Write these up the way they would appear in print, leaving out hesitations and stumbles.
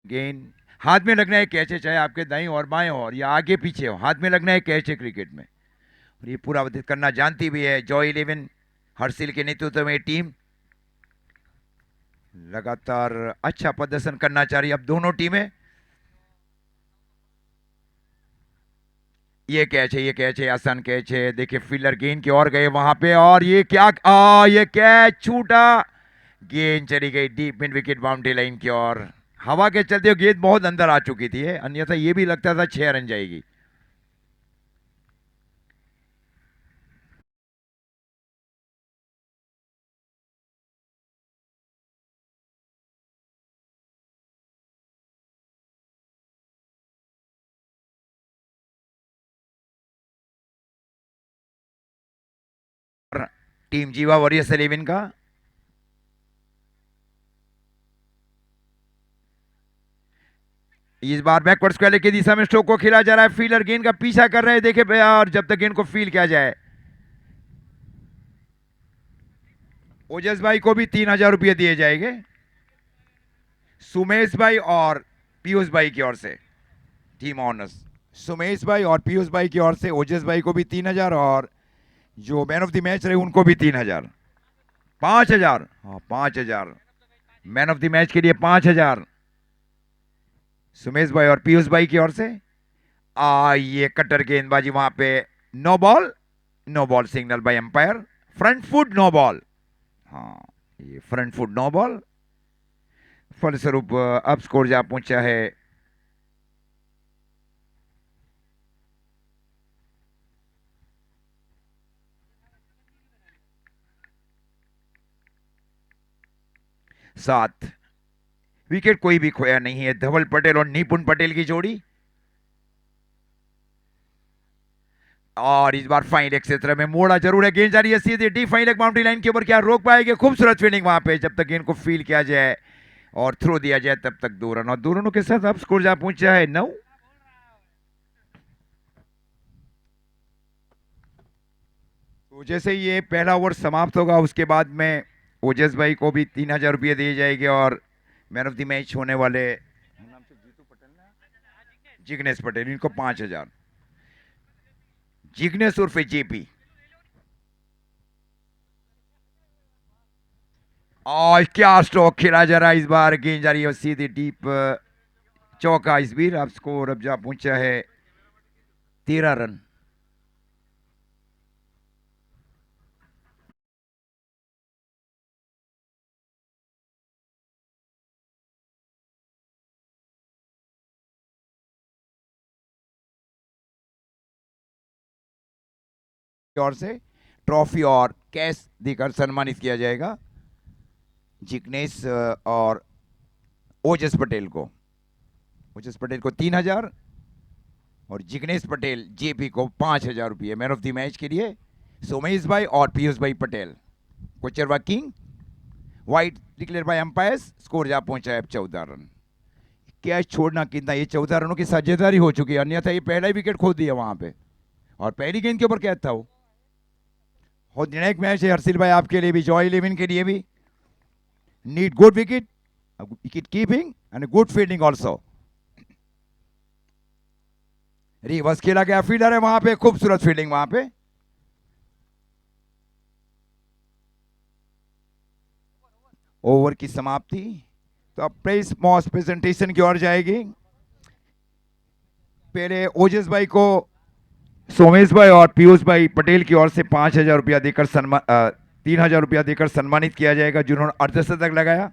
गेंद हाथ में लगना है, कैच है, चाहे आपके दाएं और बाएं और या आगे पीछे हो, हाथ में लगना है, कैच है क्रिकेट में। और ये पूरा व्यतीत करना जानती भी है जॉय इलेवन हर्षिल के नेतृत्व में टीम। लगातार अच्छा प्रदर्शन करना चाह रही है अब दोनों टीमें। ये कैच है, ये कैच है, आसान कैच है। देखिए फील्डर गेंद की ओर गए वहां पे, और ये क्या, ये कैच छूटा। गेंद चली गई deep mid wicket boundary line की ओर। हवा के चलते हुए गेंद बहुत अंदर आ चुकी थी, अन्यथा ये भी लगता था 6 रन जाएगी। टीम जीवा वॉरियर्स 11 का इस बार बैकवर्ड स्क्वायर की दिशा में स्ट्रोक को खेला जा रहा है। फील्डर गेंद का पीछा कर रहे हैं, देखे भैया, और जब तक गेंद को फील किया जाए। ओजस भाई को भी 3,000 रुपये दिए जाएंगे, सुमेश भाई और पीयूष भाई की ओर से, टीम ऑनर्स। सुमेश भाई और पीयूष भाई की ओर से ओजस भाई को भी 3,000, और जो मैन ऑफ द मैच रहे उनको भी 3,000। 5,000, हाँ 5,000। मैन ऑफ द मैच के लिए 5,000 सुमेश भाई और पीयूष भाई की ओर से। ये कट्टर गेंदबाजी वहां पे। No ball, no ball signal by umpire. Front foot no ball. हाँ, ये फ्रंट फुट नो बॉल। फलस्वरूप अब स्कोर जा पहुंचा है 7। विकेट कोई भी खोया नहीं है। धवल पटेल और निपुण पटेल की जोड़ी। और इस बार फाइन लेग क्षेत्र में मोड़ा जरूर है, गेंद जा रही है सीधे D fine leg boundary line के ऊपर। क्या रोक पाएंगे? खूबसूरत फील्डिंग वहां पे, जब तक गेंद को फील किया जाए और थ्रो दिया जाए तब तक 2 रन, और 2 रनों के साथ अब स्कोर जा पहुंचा है 9। तो जैसे ये पहला ओवर समाप्त होगा उसके बाद में ओजस भाई को भी 3,000 रुपये दिए जाएंगे, और मैन ऑफ द मैच होने वाले जिग्नेश पटेल, इनको 5,000। जिग्नेश उर्फे जेपी। और क्या स्ट्रोक खेला जा रहा है इस बार, गेंद जा रही है सीधी डीप, चौका इस बीर। अब स्कोर अब जा पहुंचा है 13 रन। और से ट्रॉफी और कैश देकर सम्मानित किया जाएगा जिग्नेश और ओजस पटेल को। ओजस पटेल को 3,000 और जिग्नेश पटेल जेपी को 5,000 रुपये मैन ऑफ द मैच के लिए। सोमेश भाई और पीयूष भाई Patel Kochrava king. Wide declare by umpires. Score जा पहुंचा है 14 रन। कैच छोड़ना कितना, ये 14 रनों की साझेदारी हो चुकी है, अन्यथा ये पहला ही विकेट खो दिया वहां पे, और पहली गेंद के ऊपर कैच था वो। और निर्णायक मैच है हर्षिल भाई आपके लिए भी, जॉय इलेवन के लिए भी। Need good wicket, wicket keeping and good fielding also. Reverse खेला गया, फील्डर है वहां पे, खूबसूरत फील्डिंग वहां पे। ओवर की समाप्ति। तो अब प्रेस मॉस प्रेजेंटेशन की ओर जाएगी। पहले ओजस भाई को सोमेश भाई और पीयूष भाई पटेल की ओर से 5,000 रुपया देकर 3,000 रुपया देकर सम्मानित किया जाएगा जिन्होंने अर्धशतक लगाया।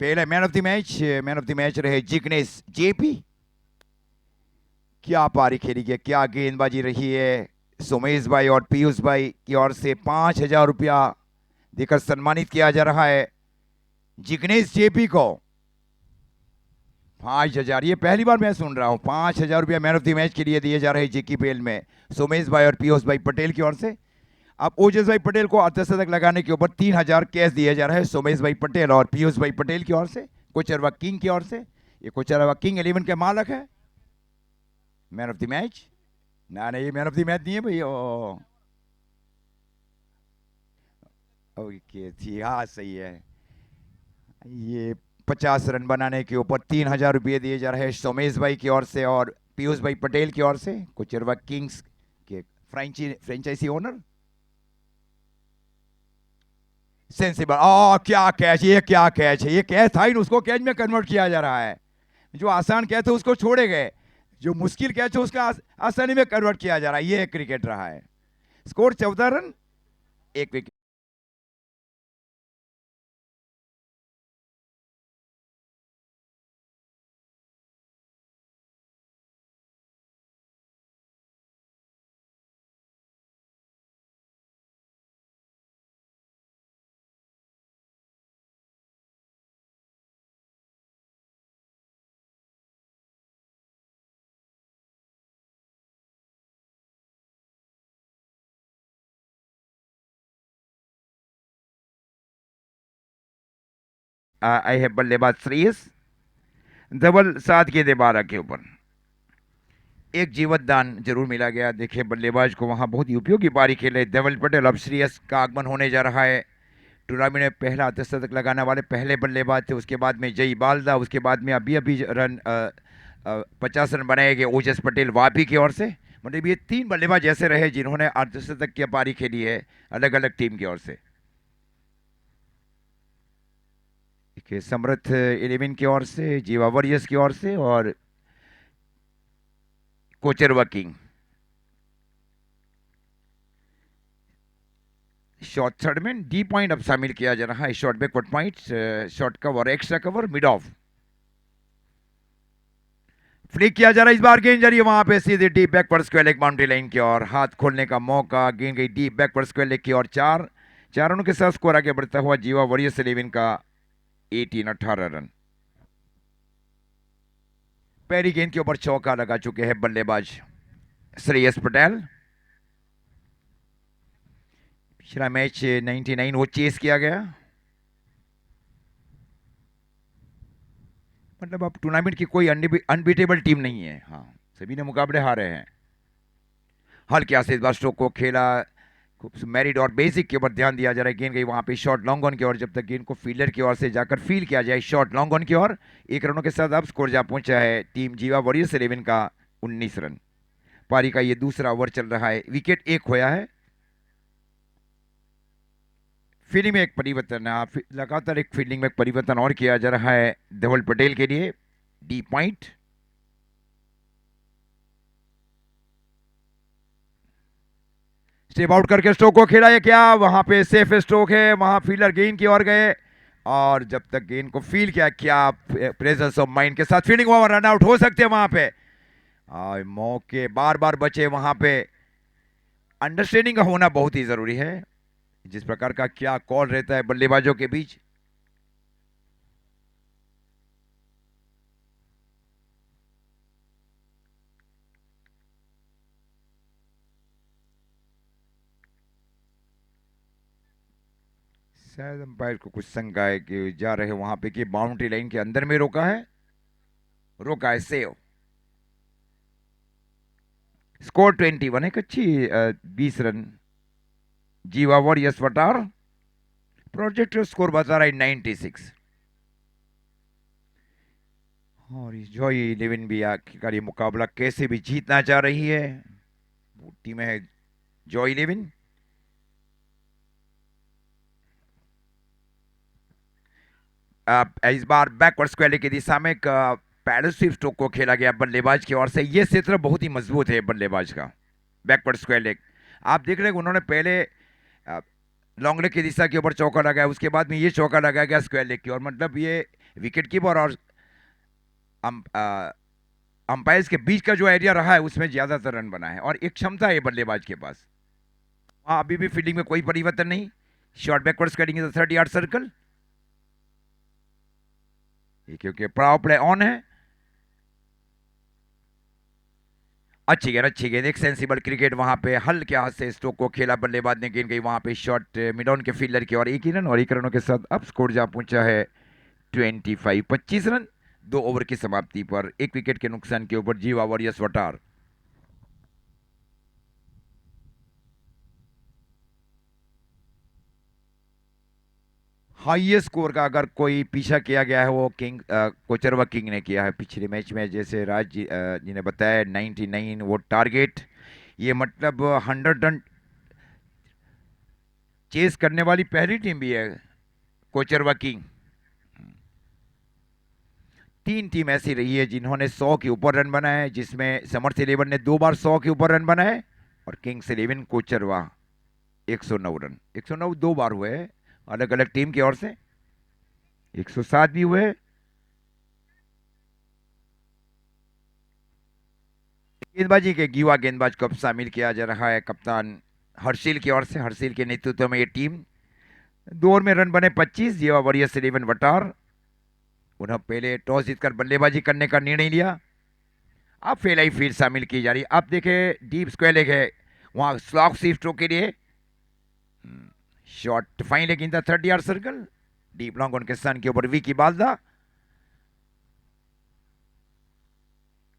पहले मैन ऑफ द मैच रहे जिग्नेश जेपी। क्या पारी खेली गई, क्या गेंदबाजी रही है। सोमेश भाई और पीयूष भाई की ओर से 5,000 रुपया देकर सम्मानित किया जा रहा है जिग्नेश जेपी को। 5,000, ये पहली बार मैं सुन रहा हूं 5,000 रुपया मैन ऑफ द मैच के लिए दिए जा रहे हैं जेकी पेल में सोमेश भाई और पीयूष भाई पटेल की ओर से। अब ओजस भाई पटेल को अर्धशतक लगाने के ऊपर 3,000 कैश दिया जा रहा है सोमेश भाई पटेल और पीयूष भाई पटेल की ओर से, कोचरवा किंग की ओर से। ये कोचरवा किंग 11 के मालक है। मैन ऑफ द मैच ना, नहीं मैन ऑफ द मैच नहीं है भाई। ओके जी, हाँ सही है। ये 50 रन बनाने के ऊपर 3,000 रुपये दिए जा रहे हैं सोमेश भाई की ओर से और पीयूष भाई पटेल की ओर से, कोचरवा किंग्स के फ्रेंचाइजी ओनर। सेंसिबल, क्या कैच, ये क्या कैच है, ये कैच था ही, उसको कैच में कन्वर्ट किया जा रहा है। जो आसान कैच है उसको छोड़े गए, जो मुश्किल कैच है उसका आसानी में कन्वर्ट किया जा रहा है। ये क्रिकेट रहा है। स्कोर 14 रन, एक विकेट। आई है बल्लेबाज श्रेयस, धवल 7 गेंदें 12 के ऊपर। एक जीवत दान जरूर मिला गया। देखिए बल्लेबाज को वहां बहुत ही उपयोगी पारी खेले धवल पटेल। अब श्रेयस का आगमन होने जा रहा है। टूर्नामेंट में पहला अर्धशतक लगाने वाले पहले बल्लेबाज थे। उसके बाद में जई बालदा, उसके बाद में अभी अभी रन 50 रन बनाए गए ओजस पटेल वापी की ओर से। मतलब ये 3 बल्लेबाज ऐसे रहे जिन्होंने अर्धशतक की पारी खेली है अलग अलग टीम की ओर से। देखिए समर्थ 11 की ओर से, जीवा वॉरियर्स की ओर से और कोचरवा किंग। शॉर्ट थर्ड में डी पॉइंट अब शामिल किया जा रहा है। Short backward point, short cover, extra cover, mid of. Flick किया जा रहा है, इस बार गेंद जा रही है वहां पे सीधे deep backward square leg boundary line की ओर। हाथ खोलने का मौका, गेंद गई डीप बैकवर्ड स्क्वायर लेग की ओर। 4 रनों के साथ स्कोर आगे बढ़ता हुआ जीवा वॉरियर्स 11 का 18 रन। पहली गेंद के ऊपर चौका लगा चुके हैं बल्लेबाज श्रेयस पटेल। पिछला मैच 99 वो चेस किया गया। मतलब अब टूर्नामेंट की कोई अनबीटेबल टीम नहीं है। हाँ, सभी ने मुकाबले हारे हैं। हल्के से इस बार स्ट्रोक को खेला, खूब मैरिड और बेसिक के ऊपर ध्यान दिया जा रहा है। गेंद गई वहां पे शॉर्ट लॉन्ग ऑन की ओर। जब तक गेंद को फील्डर की ओर से जाकर फील किया जाए शॉर्ट लॉन्ग ऑन की ओर। 1 रनों के साथ अब स्कोर जा पहुंचा है टीम जीवा वॉरियर्स 11 का 19 रन। पारी का ये दूसरा ओवर चल रहा है। विकेट एक खोया है। फील्डिंग में एक परिवर्तन, लगातार एक फील्डिंग में एक परिवर्तन और किया जा रहा है धवल पटेल के लिए। D point. स्टेप आउट करके स्ट्रोक को खेला है क्या, वहां पे सेफ स्ट्रोक है, वहां फील्डर गेंद की ओर गए और जब तक गेंद को फील किया, क्या प्रेजेंस ऑफ माइंड के साथ फील्डिंग हुआ, रन आउट हो सकते हैं वहां पे। मौके बार बार बचे वहां पे। अंडरस्टैंडिंग का होना बहुत ही जरूरी है, जिस प्रकार का क्या कॉल रहता है बल्लेबाजों के बीच। शायद अंपायर को कुछ शंका है कि जा रहे वहां पे कि बाउंड्री लाइन के अंदर में रोका है, रोका है सेव। स्कोर 21, एक अच्छी 20 रन। जीवा वॉरियर्स वटार। प्रोजेक्ट स्कोर बता रहा है 96। और जॉय 11 भी आखिरकार ये मुकाबला कैसे भी जीतना चाह रही है। टीम है जॉय 11। इस बार बैकवर्ड स्क्वायर की दिशा में एक पैडल स्वीप स्ट्रोक को खेला गया बल्लेबाज की ओर से। यह क्षेत्र बहुत ही मजबूत है बल्लेबाज का, बैकवर्ड स्क्वायर लेग। आप देख रहे हैं उन्होंने पहले लॉन्ग लेग की दिशा के ऊपर चौका लगाया, उसके बाद में ये चौका लगाया गया स्क्वायर लेग की ओर। मतलब ये विकेट कीपर और अंपायर्स के बीच का जो एरिया रहा है उसमें ज्यादातर रन बना है और एक क्षमता है बल्लेबाज के पास। हाँ, अभी भी फील्डिंग में कोई परिवर्तन नहीं। Short backward squaring in the 30 yard circle, क्योंकि पावर प्ले ऑन है। अच्छी गेंद, एक सेंसिबल क्रिकेट वहां पे हल्के हाथ से स्ट्रोक को खेला बल्लेबाज ने। गेंद गई वहां पे शॉर्ट मिड ऑन के फील्डर की और 1 ही रन, और 1 रनों के साथ अब स्कोर जा पहुंचा है 25 रन। 2 ओवर की समाप्ति पर 1 विकेट के नुकसान के ऊपर जीवा वॉरियर्स वटार। हाईएस्ट स्कोर का अगर कोई पीछा किया गया है वो कोचरवा किंग ने किया है पिछले मैच में, जैसे राज जी ने बताया 99 वो टारगेट, ये मतलब 100 रन चेस करने वाली पहली टीम भी है कोचरवा किंग। तीन टीम ऐसी रही है जिन्होंने 100 के ऊपर रन बनाए, जिसमें समर्स 11 ने 2 बार 100 के ऊपर रन बनाए और किंग्स 11 कोचरवा 109 रन, 109 2 बार हुए अलग अलग टीम की ओर से, 107 भी हुए। गेंदबाजी के युवा गेंदबाज को अब शामिल किया जा रहा है कप्तान हर्षिल की ओर से। हर्षिल के नेतृत्व में ये टीम 2 ओवर में रन बने 25। जीवा वॉरियर्स 11 वटार, उन्हें पहले टॉस जीतकर बल्लेबाजी करने का निर्णय लिया। अब फेलाई फील्ड शामिल की जा रही है। आप देखें डीप स्क्वायर लेग है वहां स्लॉक स्ट्रोक के लिए, shot fine leg in the 30 yard circle, deep long on के सन के ऊपर वी की बालदा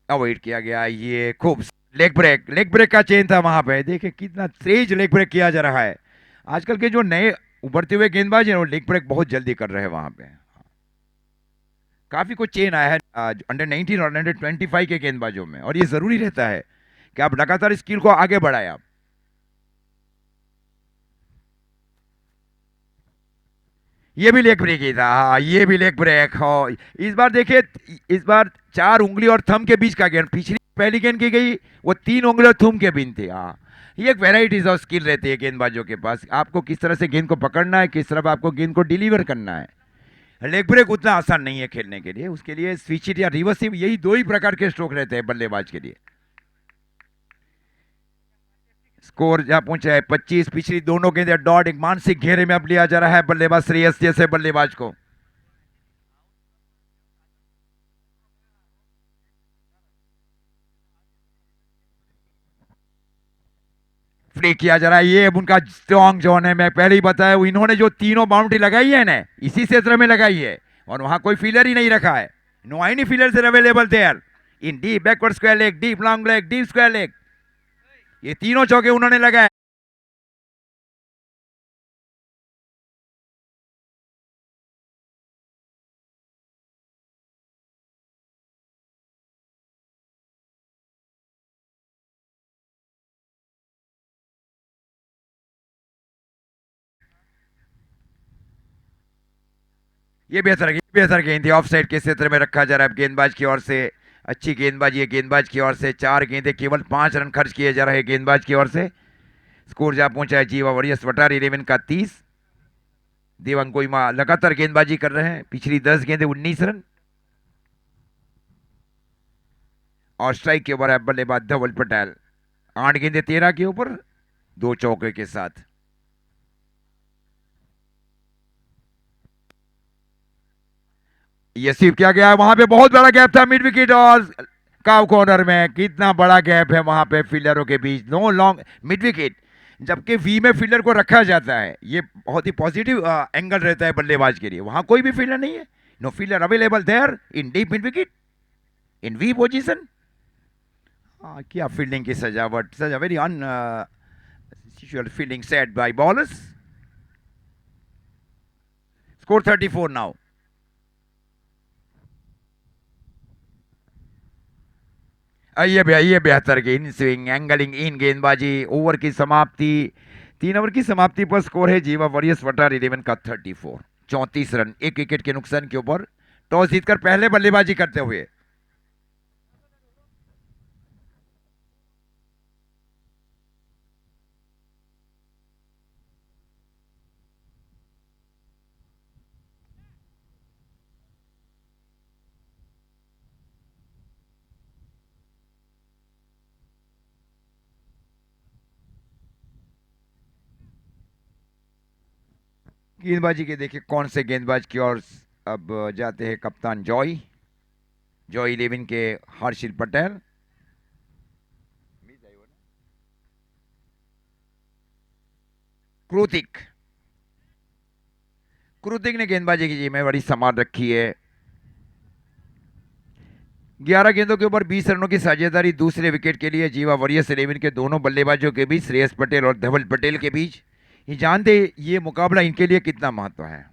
अवॉइड किया गया। ये खूब लेग ब्रेक का चेन था वहां पे, देखिए कितना तेज लेग ब्रेक किया जा रहा है। आजकल के जो नए उभरते हुए गेंदबाज हैं वो लेग ब्रेक बहुत जल्दी कर रहे हैं वहां पे। काफी कुछ चेन आया है अंडर 19 और अंडर 25 के गेंदबाजों में, और ये जरूरी रहता है कि आप लगातार स्किल को आगे बढ़ाए। आप ये भी लेग ब्रेक ही था, हाँ ये भी लेग ब्रेक हो। इस बार देखिए, इस बार 4 उंगली और थंब के बीच का गेंद, पिछली पहली गेंद की गई वो 3 उंगली और थंब के बीच थी। हाँ ये एक वेराइटीज ऑफ स्किल रहती है गेंदबाजों के पास, आपको किस तरह से गेंद को पकड़ना है, किस तरह आपको गेंद को डिलीवर करना है। लेग ब्रेक उतना आसान नहीं है खेलने के लिए, उसके लिए स्विच हिट या रिवर्स हिट, यही 2 ही प्रकार के स्ट्रोक रहते हैं बल्लेबाज के लिए। स्कोर जहां पहुंचा है 25, पिछली दोनों गेंदें डॉट, एक मानसिक घेरे में अब लिया जा रहा है बल्लेबाज श्रेयस जैसे बल्लेबाज को। फ्री किया जा रहा है, ये अब उनका स्ट्रॉन्ग जोन है। मैं पहले ही बताया, इन्होंने जो तीनों बाउंड्री लगाई है ना इसी क्षेत्र में लगाई है, और वहां कोई फीलर ही नहीं रखा है। No any fielders are available there in deep backward square leg, deep long leg, deep square leg, ये तीनों चौके उन्होंने लगाए। ये बेहतर गेंद थी, ऑफ साइड के क्षेत्र में रखा जा रहा है गेंदबाज की ओर से। अच्छी गेंदबाजी है गेंदबाज की ओर से, 4 गेंदें केवल 5 रन खर्च किए जा रहे हैं गेंदबाज की ओर से। स्कोर जहां पहुंचा है जीवा वॉरियर्स वटार 11 का 30। देवांग कोइमा लगातार गेंदबाजी कर रहे हैं, पिछली 10 गेंदें 19 रन, और स्ट्राइक के ऊपर है बल्लेबाज धवल पटेल। 8 गेंदें 13 के ऊपर, 2 चौके के साथ। ये स्वीप किया गया है, वहां पे बहुत बड़ा गैप था मिड विकेट और काव कॉर्नर में, कितना बड़ा गैप है वहां पे फील्डरों के बीच, नो लॉन्ग मिड विकेट। जबकि वी में फील्डर को रखा जाता है, ये बहुत ही पॉजिटिव एंगल रहता है बल्लेबाज के लिए, वहां कोई भी फील्डर नहीं है, no fielder available there in deep mid wicket in V position. क्या फील्डिंग की सजावट, such very fielding set by bowlers. Score 34 now. ये बेहतर गेंद, स्विंग एंगलिंग इन गेंदबाजी, ओवर की समाप्ति, 3 ओवर की समाप्ति पर स्कोर है जीवा वॉरियर्स वटार 11 का 34, 34 रन, 1 विकेट के नुकसान के ऊपर, टॉस जीतकर पहले बल्लेबाजी करते हुए। गेंदबाजी के देखिए कौन से गेंदबाज की ओर अब जाते हैं कप्तान जॉय, जॉय 11 के हर्षिल पटेल। कृतिक, कृतिक ने गेंदबाजी की जिम्मेवारी संभाल रखी है। 11 गेंदों के ऊपर 20 रनों की साझेदारी दूसरे विकेट के लिए जीवा वॉरियर्स 11 के दोनों बल्लेबाजों के बीच, श्रेयस पटेल और धवल पटेल के बीच। ये जानते ये मुकाबला इनके लिए कितना महत्व है।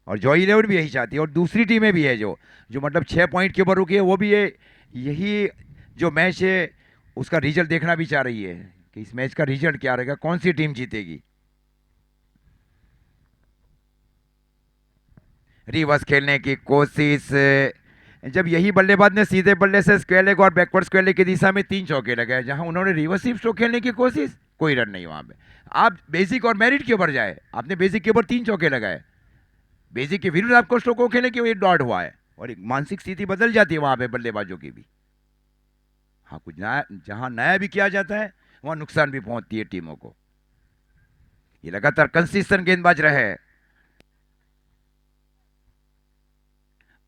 और जॉय 11 भी यही चाहती है, और दूसरी टीमें भी है जो जो मतलब 6 पॉइंट के ऊपर रुकी है, वो भी ये यही जो मैच है उसका रिजल्ट देखना भी चाह रही है कि इस मैच का रिजल्ट क्या रहेगा, कौन सी टीम जीतेगी। रिवर्स खेलने की कोशिश, जब यही बल्लेबाज ने सीधे बल्ले से स्क्वायर लेग और बैकवर्ड स्क्वायर लेग की दिशा में 3 चौके लगाए, जहां उन्होंने रिवर्स स्वीप स्ट्रोक खेलने की कोशिश, कोई रन नहीं वहां पे। आप बेसिक और मेरिट के ऊपर जाए, आपने बेसिक के ऊपर 3 चौके लगाए, बेसिक के विरुद्ध आपको स्ट्रोक को खेलने की एक डॉट हुआ है, और एक मानसिक स्थिति बदल जाती है वहां पे बल्लेबाजों की भी। हाँ, कुछ नया, जहां नया भी किया जाता है वहां नुकसान भी पहुंचती है टीमों को। ये लगातार कंसिस्टेंट गेंदबाज रहे।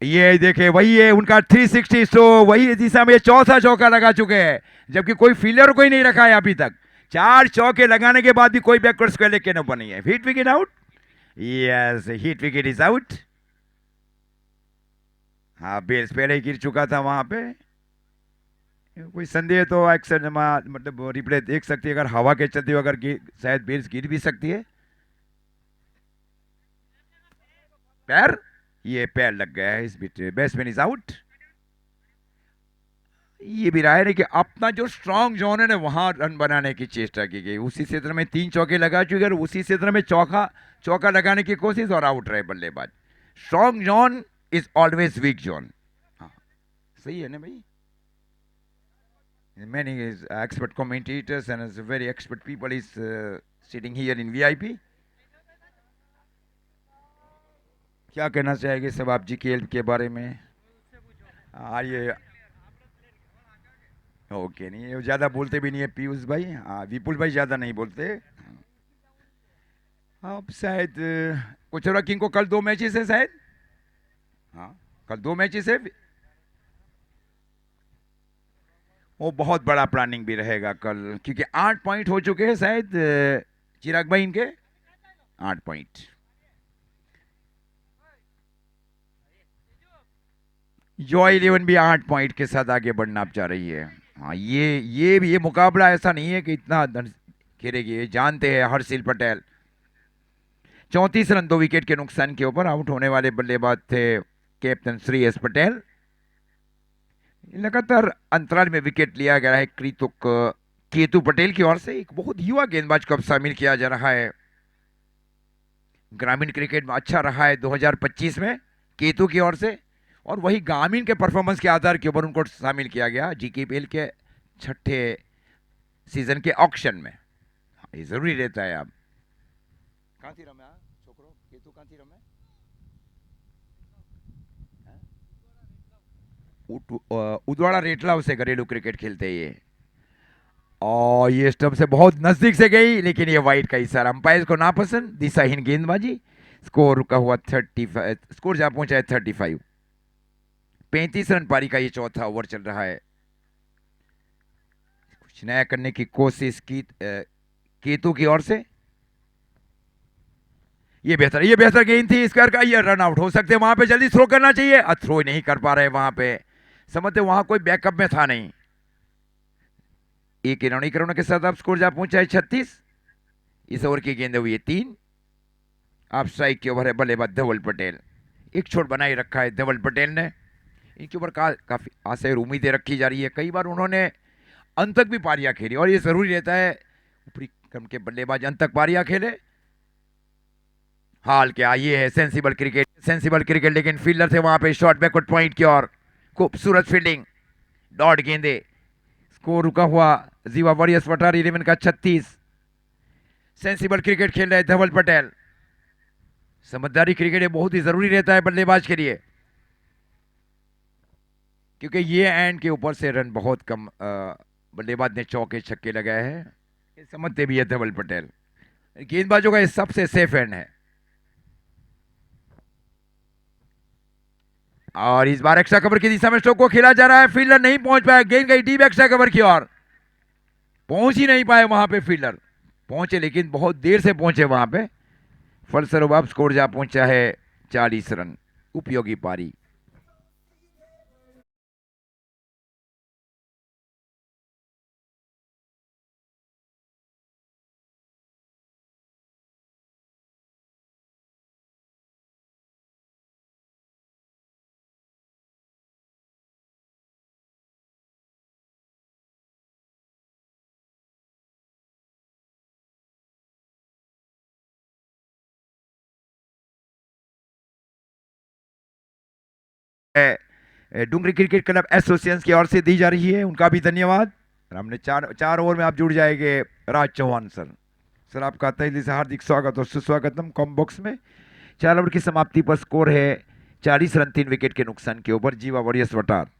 ये देखे, वही है उनका 360 स्ट्रो, वही दिशा में ये चौथा चौका लगा चुके हैं, जबकि कोई फील्डर कोई नहीं रखा है अभी तक। 4 चौके लगाने के बाद भी कोई बैकवर्ड स्क्वायर लेग के ऊपर नहीं है। Hit wicket out, yes, hit wicket is out. हाँ, बेल्स पहले ही गिर चुका था वहां पे। कोई संदेह तो एक्शन मतलब रिप्ले देख सकती है, अगर हवा के चलते हुए अगर शायद बेल्स गिर भी सकती है। पैर, ये पैर लग गया है इस बीच, बैट्समैन इज आउट। ये भी राय है कि अपना जो स्ट्रांग जोन है ना वहां रन बनाने की चेष्टा की गई, उसी क्षेत्र में 3 चौके लगा चुके और उसी क्षेत्र में चौका चौका लगाने की कोशिश और आउट रहे बल्लेबाज। Strong zone is always week zone. हाँ, सही है ना भाई। Many expert commentators and as very expert people is sitting here in VIP. क्या कहना चाहेंगे सब आप जी खेल के बारे में? ये ओके, नहीं ये ज़्यादा बोलते भी नहीं है पीयूष भाई, हाँ विपुल भाई ज़्यादा नहीं बोलते। अब शायद कोचरा किंग को कल 2 मैचेस है शायद। हाँ, कल 2 मैचेस है। वो बहुत बड़ा प्लानिंग भी रहेगा कल, क्योंकि 8 पॉइंट हो चुके हैं शायद चिराग भाई इनके 8 पॉइंट। जॉय 11 भी 8 पॉइंट के साथ आगे बढ़ना चाह रही है। हाँ, ये मुकाबला ऐसा नहीं है कि इतना खेलेगी, ये जानते हैं हर्षिल पटेल। 34 रन 2 विकेट के नुकसान के ऊपर आउट होने वाले बल्लेबाज थे कैप्टन श्रेयस पटेल। लगातार अंतराल में विकेट लिया गया है केतु पटेल की ओर से। एक बहुत युवा गेंदबाज को अब शामिल किया जा रहा है, ग्रामीण क्रिकेट में अच्छा रहा है 2025 में केतु की ओर से, और वही ग्रामीण के परफॉर्मेंस के आधार के ऊपर उनको शामिल किया गया जीकेपीएल के 6ठे सीजन के ऑक्शन में। ये जरूरी रहता है। आप कहाँ थी रमे छोकरो, केतु कहाँ थी रमे? उदवाड़ा रेटलाव से घरेलू क्रिकेट खेलते हैं ये, और ये स्टंप से बहुत नजदीक से गई, लेकिन ये वाइड का इशारा, अंपायर को नापसंद, दिशाहीन गेंदबाजी। स्कोर रुका हुआ 35, स्कोर जहां पहुंचा है 35। 35 रन पारी का ये चौथा ओवर चल रहा है। कुछ नया करने की कोशिश की केतु की ओर से। ये बेहतर गेंद थी स्क्वायर का, ये रन आउट हो सकते हैं, वहां पे जल्दी थ्रो करना चाहिए, थ्रो नहीं कर पा रहे वहां पे, समझते वहां कोई बैकअप में था नहीं। एक रनों के साथ आप स्कोर जहां पहुंचा है 36। इस ओवर की गेंद हुई है 3। आप स्ट्राइक के ओवर है बल्लेबाज धवल पटेल। एक छोट बनाए रखा है धवल पटेल ने, इनके ऊपर काफी आशा और उम्मीदें रखी जा रही है। कई बार उन्होंने अंत तक भी पारियां खेली, और ये जरूरी रहता है ऊपरी क्रम के बल्लेबाज अंत तक पारियां खेले। हाल क्या, ये है सेंसिबल क्रिकेट, लेकिन फील्डर थे वहां पे शॉर्ट बैकवर्ड पॉइंट की ओर, खूबसूरत फील्डिंग, डॉट गेंदे। स्कोर रुका हुआ जीवा वॉरियर्स वटार 11 का 36। सेंसिबल क्रिकेट खेल रहे धवल पटेल। समझदारी क्रिकेट ये बहुत ही जरूरी रहता है बल्लेबाज के लिए, क्योंकि ये एंड के ऊपर से रन बहुत कम बल्लेबाज ने चौके छक्के लगाए हैं, ये समझते भी है धवल पटेल। गेंदबाजों का ये सबसे सेफ एंड है। और इस बार एक्स्ट्रा कवर की दिशा में स्ट्रोक को खेला जा रहा है, फील्डर नहीं पहुंच पाया, गेंद गई डीप एक्स्ट्रा कवर की ओर, पहुंच ही नहीं पाए वहां पे फील्डर। पहुंचे लेकिन बहुत देर से पहुंचे वहां पे। फलस्वरूप अब स्कोर जा पहुंचा है 40 रन। उपयोगी पारी। डुंगरी क्रिकेट क्लब एसोसिएशन की ओर से दी जा रही है, उनका भी धन्यवाद। और हमने चार ओवर में आप जुड़ जाएंगे राज चौहान सर। सर आपका तहे दिल से हार्दिक स्वागत और सुस्वागतम कॉम बॉक्स में। 4 ओवर की समाप्ति पर स्कोर है 40 रन 3 विकेट के नुकसान के ऊपर Jeeva warriors Vatar.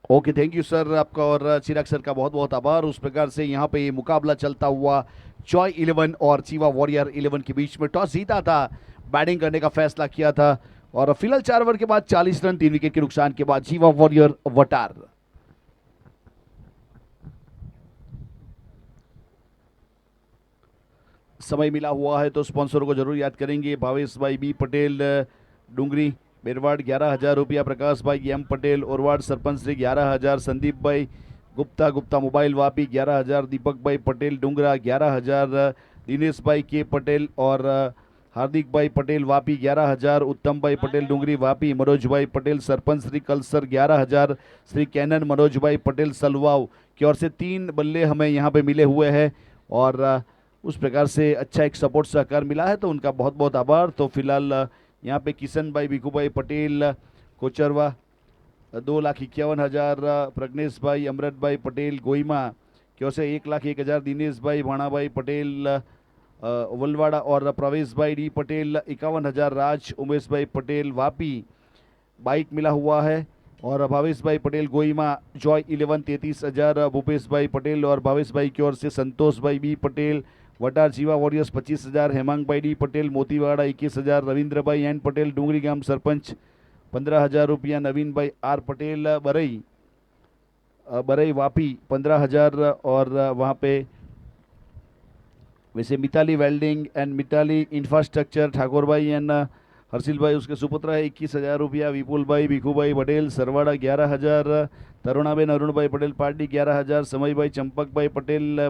Okay, thank you sir आपका और चिराग सर का बहुत बहुत आभार। उस प्रकार से यहाँ पे ये मुकाबला चलता हुआ जॉय 11 और जीवा वॉरियर 11 के बीच में टॉस जीता था, बैटिंग करने का फैसला किया था और फिलहाल 4 ओवर के बाद 40 रन 3 विकेट के नुकसान के बाद जीवा वॉरियर वटार। समय मिला हुआ है तो स्पॉन्सर को जरूर याद करेंगे। भावेश भाई बी पटेल डूंगरी बेरवाड़ 11,000 रुपया, प्रकाश भाई एम पटेल ओरवाड़ सरपंच श्री 11,000, संदीप भाई गुप्ता मोबाइल वापी 11,000, दीपक भाई पटेल डूंगरा 11,000, दिनेश भाई के पटेल और हार्दिक भाई पटेल वापी 11,000, उत्तम भाई पटेल डूंगरी वापी, मनोज भाई पटेल सरपंच श्री कलसर 11,000, श्री कैनन मनोज भाई पटेल सलवाव की ओर से 3 बल्ले हमें यहाँ पे मिले हुए हैं और उस प्रकार से अच्छा एक सपोर्ट सहकार मिला है तो उनका बहुत बहुत आभार। तो फिलहाल यहाँ पे किशन भाई भिखू भाई पटेल कोचरवा 2,51,000, प्रज्ञेश भाई अमृत भाई पटेल गोईमा की ओर से 1,01,000, दिनेश भाई भाणा भाई पटेल वलवाड़ा और प्रवेश भाई डी पटेल 51,000, राज उमेश भाई पटेल वापी बाइक मिला हुआ है और भावेश भाई पटेल गोईमा जॉय 11 33,000, भूपेश भाई पटेल और भावेश भाई की ओर से संतोष भाई बी पटेल वटार जीवा वॉरियर्स 25,000, हेमांग भाई डी पटेल मोतीवाड़ा 21,000, रविंद्र भाई एन पटेल डूंगरी गांव सरपंच 15,000 रुपया, नवीन भाई आर पटेल बरई वापी 15,000 और वहाँ पे वैसे Mitali welding and Mitali infrastructure Thakur भाई एंड हर्षिल भाई उसके सुपुत्र है 21,000 रुपया, विपुल भाई भिखू भाई पटेल सरवाड़ा 11,000, तरुणाबेन अरुण भाई पटेल पार्टी 11,000, समय भाई चंपक भाई पटेल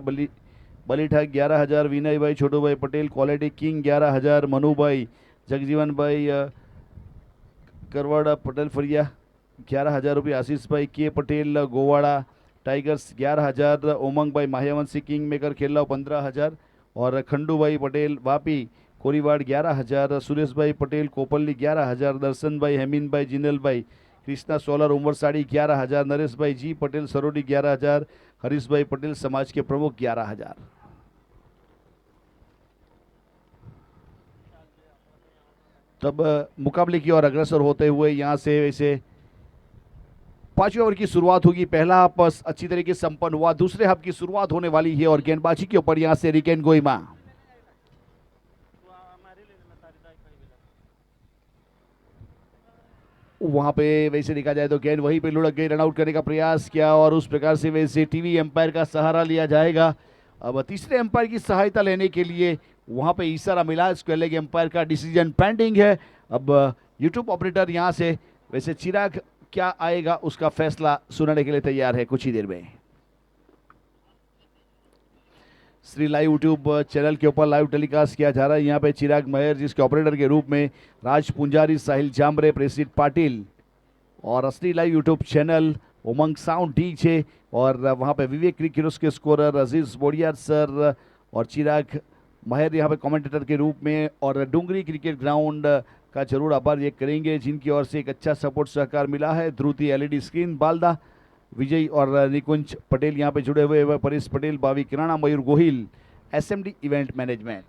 बलीठा 11,000, विनय भाई छोटू भाई पटेल क्वालिटी किंग 11,000, मनु भाई जगजीवन भाई करवाड़ा पटेल फरिया 11,000 रुपये, आशीष भाई के पटेल गोवाड़ा टाइगर्स 11,000, उमंग भाई माह्यावंशी किंग मेकर खेलना 15,000 और खंडू भाई पटेल वापी कोरीवाड़ 11,000, सुरेश भाई पटेल कोपल्ली 11,000, दर्शन भाई हेमिन भाई जिनल भाई कृष्णा सोलर उमरसाड़ी 11,000, नरेश भाई जी पटेल सरोडी 11,000, हरीश भाई पटेल समाज के प्रमुख 11,000। तब मुकाबले की ओर अग्रसर होते हुए यहाँ से वैसे 5वें ओवर की शुरुआत होगी। पहला हाफ अच्छी तरीके से संपन्न हुआ, दूसरे हाफ की शुरुआत होने वाली है और गेंदबाजी के ऊपर यहाँ से रिकेन गोइमा वहां पे वैसे देखा जाए तो गेंद वहीं पे लुढ़क गई, रनआउट करने का प्रयास किया और उस प्रकार से वैसे टीवी एम्पायर का सहारा लिया जाएगा। अब तीसरे एम्पायर की सहायता लेने के लिए वहां पे इशारा मिला, इसको लेग एम्पायर का डिसीजन पेंडिंग है। अब यूट्यूब ऑपरेटर यहां से वैसे चिराग क्या आएगा उसका फैसला सुनाने के लिए तैयार है कुछ ही देर में। श्री लाइव यूट्यूब चैनल के ऊपर लाइव टेलीकास्ट किया जा रहा है। यहाँ पे चिराग महर जिसके ऑपरेटर के रूप में राज पुंजारी, साहिल जामरे, प्रेसिड पाटिल और असली लाइव यूट्यूब चैनल उमंग साउंड डीजे और वहाँ पे विवेक क्रिकेट के स्कोरर अजीज बोडियार सर और चिराग महर यहाँ पे कमेंटेटर के रूप में और डूंगरी क्रिकेट ग्राउंड का जरूर आभार व्यक्त करेंगे जिनकी ओर से एक अच्छा सपोर्ट सहकार मिला है। ध्रुति एलईडी स्क्रीन बालदा विजय और निकुंज पटेल यहाँ पे जुड़े हुए, परेश पटेल, बावी किराना, मयूर गोहिल, एसएमडी इवेंट मैनेजमेंट।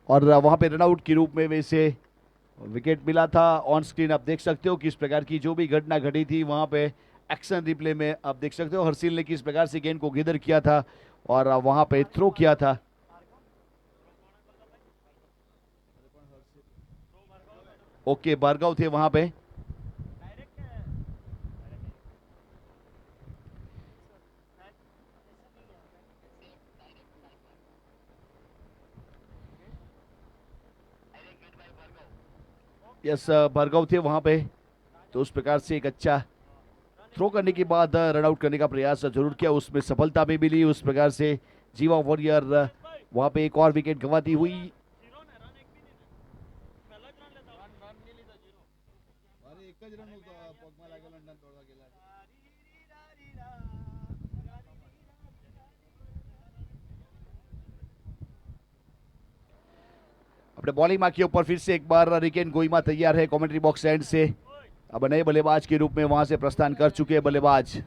और वहाँ पे रनआउट के रूप में वैसे विकेट मिला था। ऑन स्क्रीन आप देख सकते हो किस प्रकार की जो भी घटना घटी थी वहाँ पे एक्शन रिप्ले में आप देख सकते हो हर्षिल ने किस प्रकार से गेंद को गिदर किया था और वहाँ पे थ्रो किया था। ओके, भार्गव थे वहां पे। यस, भार्गव थे वहां पे। तो उस प्रकार से एक अच्छा थ्रो करने के बाद रन आउट करने का प्रयास जरूर किया, उसमें सफलता भी मिली। उस प्रकार से जीवा वॉरियर वहां पे एक और विकेट गंवाती हुई। अपने बॉलिंग मार्क के ऊपर फिर से एक बार रिकेन गोइमा तैयार है कमेंट्री बॉक्स एंड से। अब नए बल्लेबाज के रूप में वहां से प्रस्थान कर चुके हैं बल्लेबाज।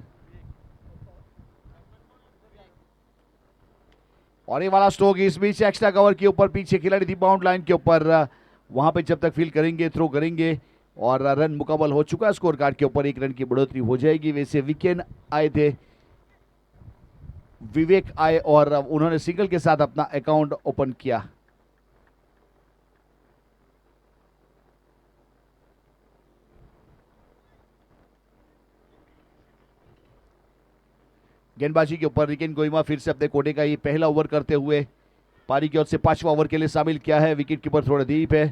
और ये वाला स्ट्रोक इस बीच एक्स्ट्रा कवर के ऊपर पीछे खिलाड़ी थी बाउंड लाइन के ऊपर, वहां पे जब तक फील करेंगे, थ्रो करेंगे और रन मुकम्मल हो चुका है। स्कोर कार्ड के ऊपर 1 रन की बढ़ोतरी हो जाएगी। वैसे वीकेंड आए थे, विवेक आए और उन्होंने सिंगल के साथ अपना अकाउंट ओपन किया। गेंदबाजी के ऊपर रिकेन गोइमा फिर से अपने कोटे का ये पहला ओवर करते हुए पारी की ओर से 5वां ओवर के लिए शामिल किया है। विकेट कीपर थोड़ा डीप है।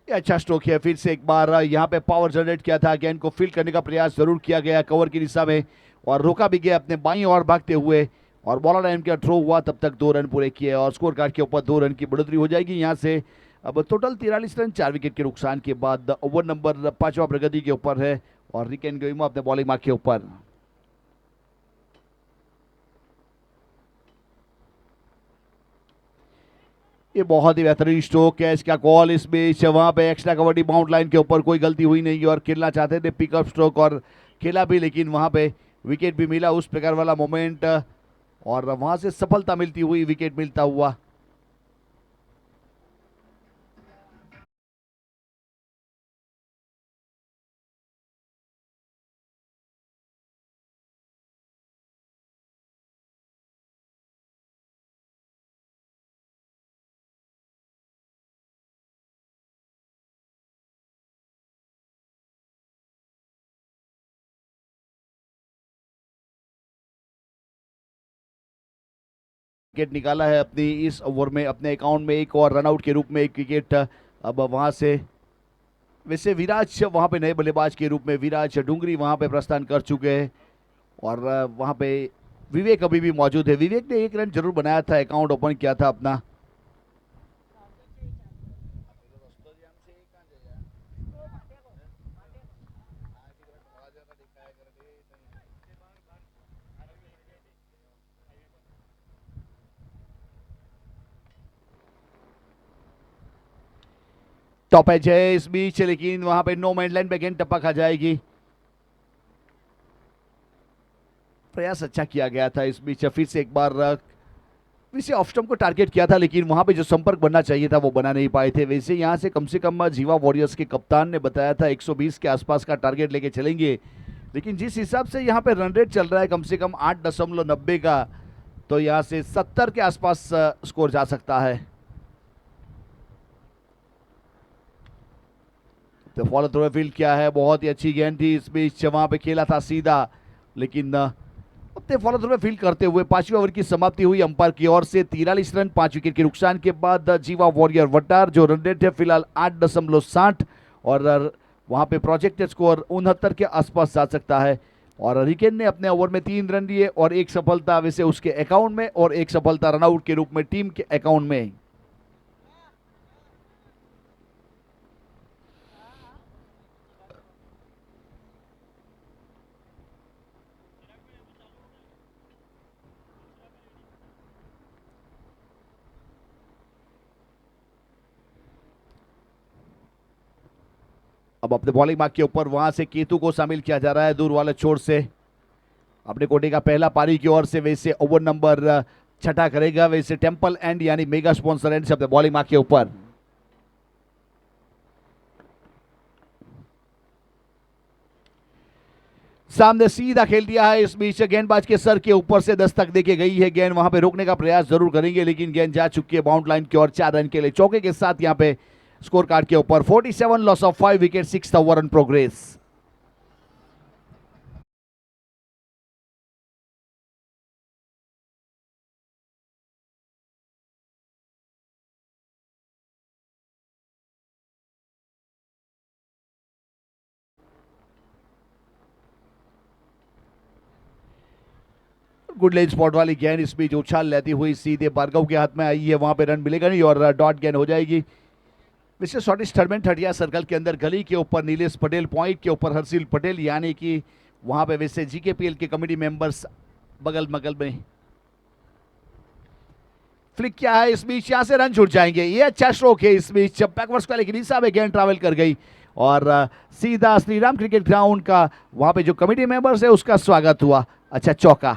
अच्छा स्ट्रोक है। फिर से एक बार यहां पे पावर जनरेट किया था, गेंद को फील्ड करने का प्रयास जरूर किया गया कवर की दिशा में और रोका भी गया अपने बाईं ओर भागते हुए और बॉलर लाइन का थ्रो हुआ, तब तक 2 रन पूरे किए और स्कोर कार्ड के ऊपर 2 रन की बढ़ोतरी हो जाएगी। यहां से अब टोटल 43 रन 4 विकेट के नुकसान के बाद ओवर नंबर 5वां प्रगति के ऊपर है और रिकेन गोइमा अपने बॉलिंग मार्क के ऊपर। ये बहुत ही बेहतरीन स्ट्रोक है, इसका कॉल इस बीच वहां पे एक्स्ट्रा कबड्डी बाउंड लाइन के ऊपर कोई गलती हुई नहीं और खेलना चाहते थे पिकअप स्ट्रोक और खेला भी, लेकिन वहां पे विकेट भी मिला। उस प्रकार वाला मोमेंट और वहां से सफलता मिलती हुई, विकेट मिलता हुआ। विकेट निकाला है अपनी इस ओवर में, अपने अकाउंट में एक और रनआउट के रूप में 1 विकेट। अब वहां से वैसे विराज वहां पे नए बल्लेबाज के रूप में विराज डूंगरी वहां पे प्रस्थान कर चुके हैं और वहां पे विवेक अभी भी मौजूद है। विवेक ने 1 रन जरूर बनाया था, अकाउंट ओपन किया था अपना। टॉप एज है इस बीच, लेकिन वहां पे नो मैन लाइन पे गेंद टपक आ जाएगी। प्रयास अच्छा किया गया था इस बीच। फिर से एक बार वैसे ऑफ स्टंप को टारगेट किया था, लेकिन वहां पे जो संपर्क बनना चाहिए था वो बना नहीं पाए थे। वैसे यहां से कम जीवा वॉरियर्स के कप्तान ने बताया था 120 के आसपास का टारगेट लेके चलेंगे, लेकिन जिस हिसाब से यहाँ पे रन रेट चल रहा है कम से कम 8.90 का, तो यहाँ से 70 के आसपास स्कोर जा सकता है। तो फॉलो थ्रू फील्ड किया है, बहुत ही अच्छी गेंद थी इस बीच, वहां पे खेला था सीधा, लेकिन अपने फॉलो थ्रू में फील्ड करते हुए 5वें ओवर की समाप्ति हुई अंपायर की ओर से। 43 रन 5 विकेट के नुकसान के बाद जीवा वॉरियर वटार जो रन रेट है फिलहाल 8.60 और वहां पे प्रोजेक्टेड स्कोर 69 के आसपास जा सकता है। और रिकेन ने अपने ओवर में 3 रन लिए और 1 सफलता वैसे उसके अकाउंट में और 1 सफलता रनआउट के रूप में टीम के अकाउंट में। अब अपने बॉलिंग मार्क के ऊपर वहां से केतु को शामिल किया जा रहा है दूर वाले छोर से। अपने कोटे का पहला पारी की ओर से वैसे ओवर नंबर 6 करेगा वैसे टेंपल एंड यानी मेगा स्पॉन्सर एंड से अपने बॉलिंग मार्क के ऊपर। सामने सीधा खेल दिया है। इस बीच गेंदबाज के सर के ऊपर से दस्तक देके गई है गेंद, वहां पे रोकने का प्रयास जरूर करेंगे लेकिन गेंद जा चुकी है बाउंड लाइन की ओर। 4 रन के लिए चौके के साथ यहां पे स्कोर कार्ड के ऊपर 47 loss of 5 wicket, 6th over in progress. Good leg spot वाली गेंद इस बीच उछाल लेती हुई सीधे भार्गव के हाथ में आई है, वहां पे रन मिलेगा नहीं और डॉट गेंद हो जाएगी। वैसे शॉर्टेस्ट टर्मेंट हटिया सर्कल के अंदर गली के ऊपर नीलेश पटेल, पॉइंट के ऊपर हर्षिल पटेल, यानी कि वहां पे वैसे जीकेपीएल के कमेटी मेंबर्स बगल बगल में। फ्लिक क्या है इस बीच, यहां से रन छूट जाएंगे। ये अच्छा स्ट्रोक है इस बीच बैकवर्ड्स का, लेकिन हिसाब में गेंद ट्रैवल कर गई और सीधा श्रीराम क्रिकेट ग्राउंड का वहां पे जो कमेटी मेंबर्स है उसका स्वागत हुआ। अच्छा चौका।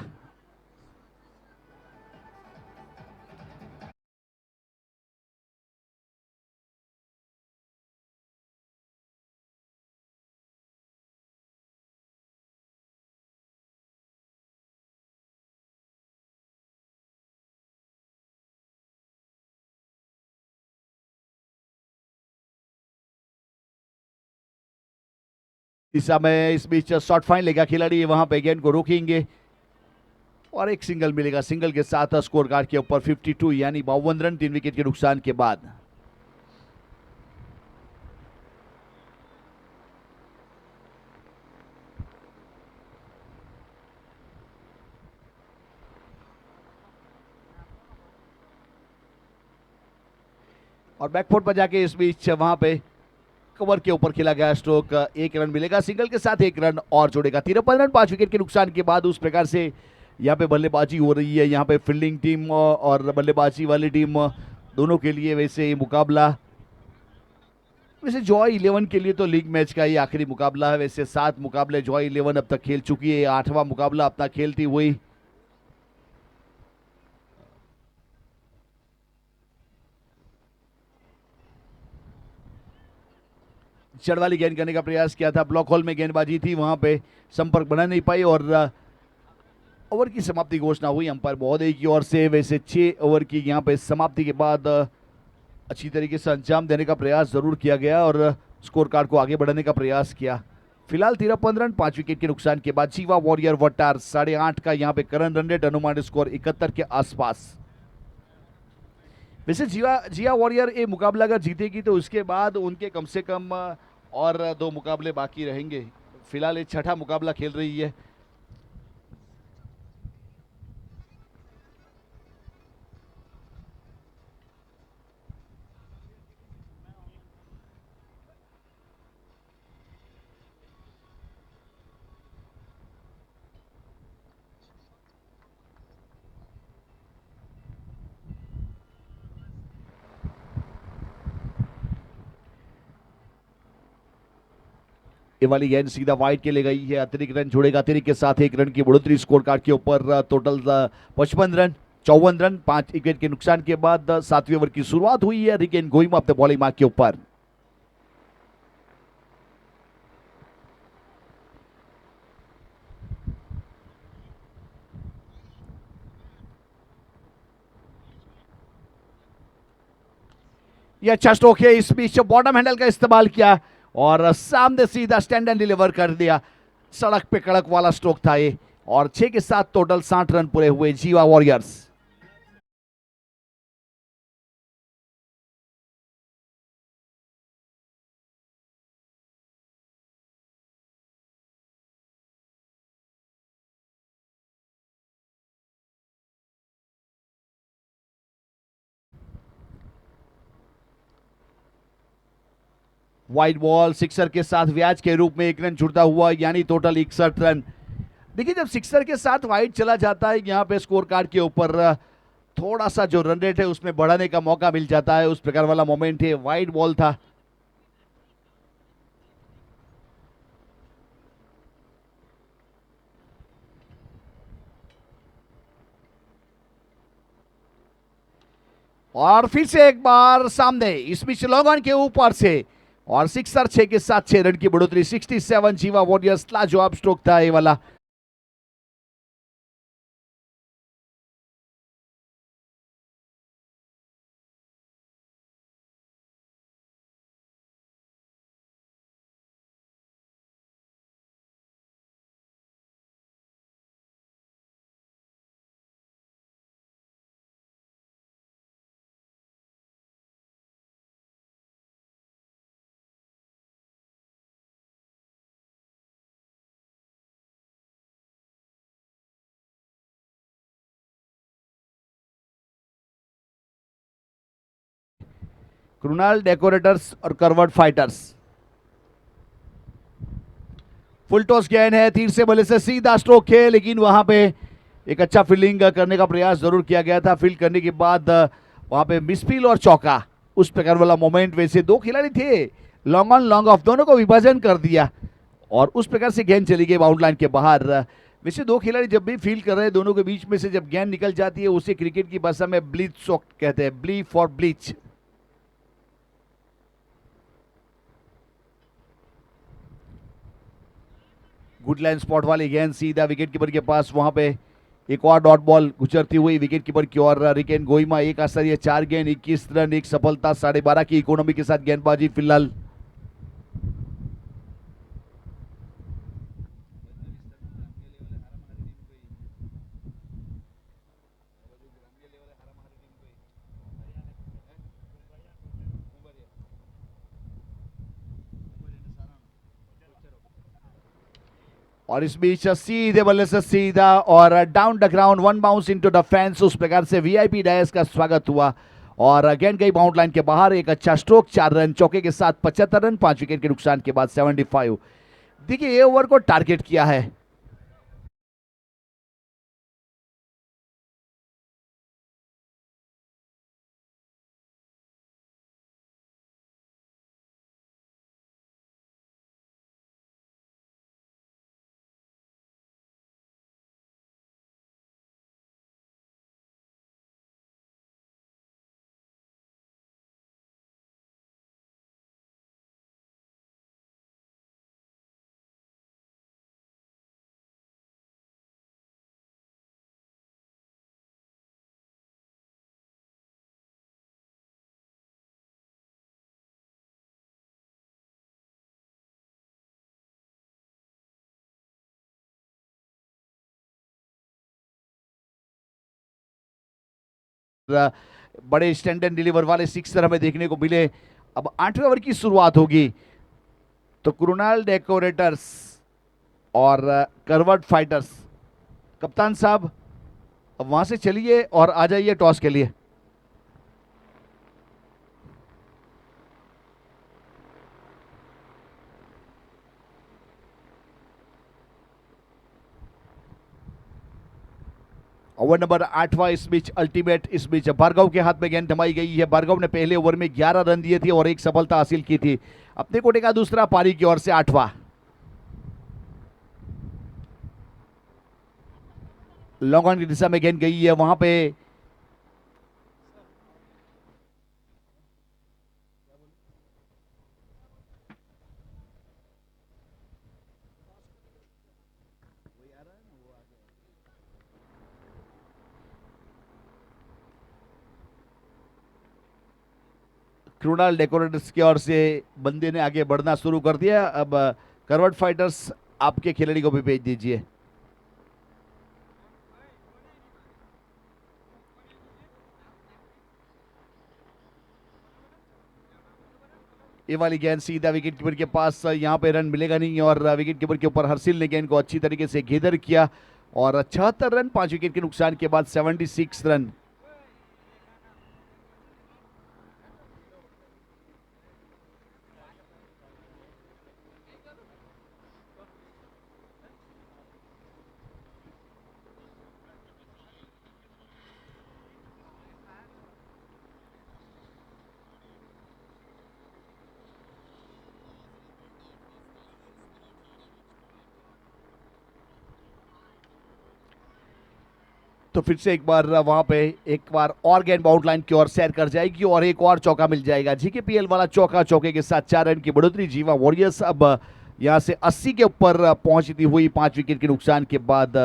दिशा में इस बीच शॉट फाइन लेगा खिलाड़ी, वहां पे गेंद को रोकेंगे और एक सिंगल मिलेगा। सिंगल के साथ स्कोर कार्ड के ऊपर 52 यानी 52 रन 3 विकेट के नुकसान के बाद। और बैकफुट पर जाके इस बीच वहां पे कवर के ऊपर खेला गया स्ट्रोक, 1 रन मिलेगा। सिंगल के साथ 1 रन और जोड़ेगा। 53 रन 5 विकेट के नुकसान के बाद उस प्रकार से यहाँ पे बल्लेबाजी हो रही है। यहाँ पे फील्डिंग टीम और बल्लेबाजी वाली टीम दोनों के लिए वैसे ये मुकाबला, वैसे जॉय 11 के लिए तो लीग मैच का ये आखिरी मुकाबला है। वैसे 7 मुकाबले जॉय 11 अब तक खेल चुकी है, 8वां मुकाबला अपना खेलती हुई। जड़ वाली गेंद करने का प्रयास किया था, ब्लॉक होल में गेंदबाजी थी, वहां पे संपर्क बना नहीं पाई और ओवर की समाप्ति घोषणा हुई अंपायर महोदय की ओर से। वैसे 6 ओवर की यहाँ पे समाप्ति के बाद अच्छी तरीके से अंजाम देने का प्रयास जरूर किया गया और स्कोर कार्ड को आगे बढ़ाने का प्रयास किया। फिलहाल 53 रन 5 विकेट के नुकसान के बाद जीवा वॉरियर वटार 8.5 का यहाँ पे करंट रन रेट, अनुमानित स्कोर 71 के आसपास। वैसे जिया वॉरियर ये मुकाबला अगर जीतेगी तो उसके बाद उनके कम से कम और 2 मुकाबले बाकी रहेंगे। फिलहाल ये 6ठा मुकाबला खेल रही है। ये वाली गेंद सीधा वाइड के ले गई है, अतिरिक्त रन जोड़ेगा। अतिरिक्त के साथ 1 रन की बढ़ोतरी स्कोर कार्ड के ऊपर। टोटल 55 रन 54 रन 5 विकेट के नुकसान के बाद 7वें ओवर की शुरुआत हुई है रिकेन गोइमा अपने बॉलिंग मार्क के ऊपर। ये अच्छा स्ट्रोक है इस बीच बॉटम हैंडल का इस्तेमाल किया और सामने सीधा स्टैंड एंड डिलीवर कर दिया। सड़क पे कड़क वाला स्ट्रोक था ये और 6 के साथ टोटल 60 रन पूरे हुए जीवा वॉरियर्स। वाइड बॉल सिक्सर के साथ व्याज के रूप में 1 रन छूटता हुआ, यानी टोटल 61 रन। देखिए जब सिक्सर के साथ वाइड चला जाता है यहाँ पे स्कोर कार्ड के ऊपर थोड़ा सा जो रन रेट है उसमें बढ़ाने का मौका मिल जाता है, उस प्रकार वाला मोमेंट है। वाइड बॉल था। और फिर से एक बार सामने इस बीच लॉन्ग ऑन के ऊपर से और सिक्सर 6 के साथ 6 रन की बढ़ोतरी। 67 जीवा वॉरियर्स, लाजवाब स्ट्रोक था ये वाला। कृणाल डेकोरेटर्स और करवट फाइटर्स। फुल टॉस गेंद है, तीर से बल्ले से सीधा स्ट्रोक है, लेकिन वहां पे एक अच्छा फील्डिंग करने का प्रयास जरूर किया गया था। फील्ड करने के बाद वहां पे मिसफील और चौका, उस प्रकार वाला मोमेंट। वैसे दो खिलाड़ी थे, लॉन्ग ऑन लॉन्ग ऑफ, दोनों को विभाजन कर दिया और उस प्रकार से गेंद चली गई बाउंड लाइन के बाहर। वैसे दो खिलाड़ी जब भी फील्ड कर रहे हैं, दोनों के बीच में से जब गेंद निकल जाती है, उसे क्रिकेट की भाषा में ब्लीच शॉट कहते हैं, ब्ली for bleach. Good line spot वाली गेंद सीधा विकेट कीपर के पास। वहां पे एक और डॉट बॉल गुजरती हुई विकेट कीपर की ओर। रिकेन गोइमा, एक आश्चर्य, 4 गेंद 21 रन, एक सफलता, 12.5 की इकोनॉमी के साथ गेंदबाजी फिलहाल। और इस बीच सीधे बल्ले से सीधा और down the ground, one bounce into the fence. उस प्रकार से वीआईपी डायस का स्वागत हुआ और गेंद गई बाउंड लाइन के बाहर। एक अच्छा स्ट्रोक, 4 रन, चौके के साथ 75 रन, 5 विकेट के नुकसान के बाद 75। देखिए ये ओवर को टारगेट किया है। बड़े स्टैंड एंड डिलीवर वाले सिक्सर हमें देखने को मिले। अब 8वें ओवर की शुरुआत होगी, तो कृणाल डेकोरेटर्स और करवट फाइटर्स। कप्तान साहब अब वहां से चलिए और आ जाइए टॉस के लिए। ओवर नंबर 8वां इस बीच अल्टीमेट। इस बीच भार्गव के हाथ में गेंद थमाई गई है। भार्गव ने पहले ओवर में 11 रन दिए थे और एक सफलता हासिल की थी। अपने कोटे का दूसरा पारी की ओर से 8वां। लॉन्ग ऑन की दिशा में गेंद गई है, वहां पे कृणाल डेकोरेटर्स की ओर से बंदे ने आगे बढ़ना शुरू कर दिया। अब करवट फाइटर्स, आपके खिलाड़ी को भी भेज दीजिए। ये वाली गेंद सीधा विकेट कीपर के पास, यहाँ पे रन मिलेगा नहीं और विकेट कीपर के ऊपर हर्षिल ने गेंद को अच्छी तरीके से घेदर किया और 76 रन, 5 विकेट के नुकसान के बाद 76 रन। तो फिर से एक बार वहां पे एक बार और गेंद बाउंड लाइन की ओर सैर कर जाएगी और एक और चौका मिल जाएगा। जीकेपीएल वाला चौका, चौके के साथ 4 रन की बढ़ोतरी। जीवा वॉरियर्स अब यहां से 80 के ऊपर पहुंचती हुई 5 विकेट के नुकसान के बाद।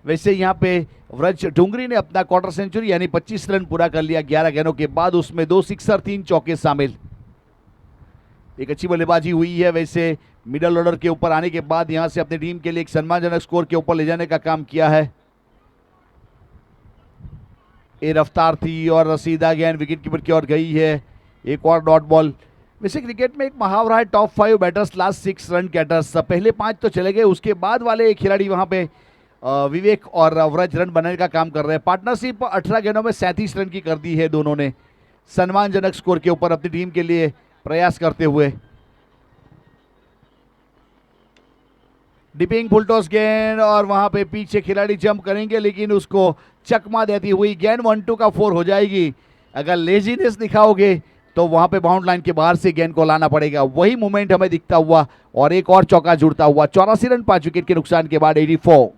वैसे यहां पे व्रज डुंगरी ने अपना क्वार्टर सेंचुरी यानी 25 रन पूरा कर लिया 11 गेंदों के बाद, उसमें 2 सिक्सर 3 चौके शामिल। एक अच्छी बल्लेबाजी हुई है। वैसे मिडल ऑर्डर के ऊपर आने के बाद यहां से अपनी टीम के लिए एक सम्मानजनक स्कोर के ऊपर ले जाने का काम किया है। ये रफ्तार थी और सीधा गेंद विकेट कीपर की ओर गई है। एक और डॉट बॉल। वैसे क्रिकेट में एक मुहावरा है, टॉप 5 बैटर्स लास्ट 6 रन कैटर्स। पहले 5 तो चले गए, उसके बाद वाले खिलाड़ी वहां पे विवेक और व्रज रन बनाने का काम कर रहे हैं। पार्टनरशिप 18 गेंदों में 37 रन की कर दी है दोनों ने, सम्मानजनक स्कोर के ऊपर अपनी टीम के लिए प्रयास करते हुए। डिपिंग फुल टॉस गेंद और वहां पे पीछे खिलाड़ी जंप करेंगे लेकिन उसको चकमा देती हुई गेंद 1-2 का 4 हो जाएगी। अगर लेजीनेस दिखाओगे तो वहां पे बाउंड लाइन के बाहर से गेंद को लाना पड़ेगा। वही मूवमेंट हमें दिखता हुआ और एक और चौका जुड़ता हुआ। 84 रन 5 विकेट के नुकसान के बाद 84।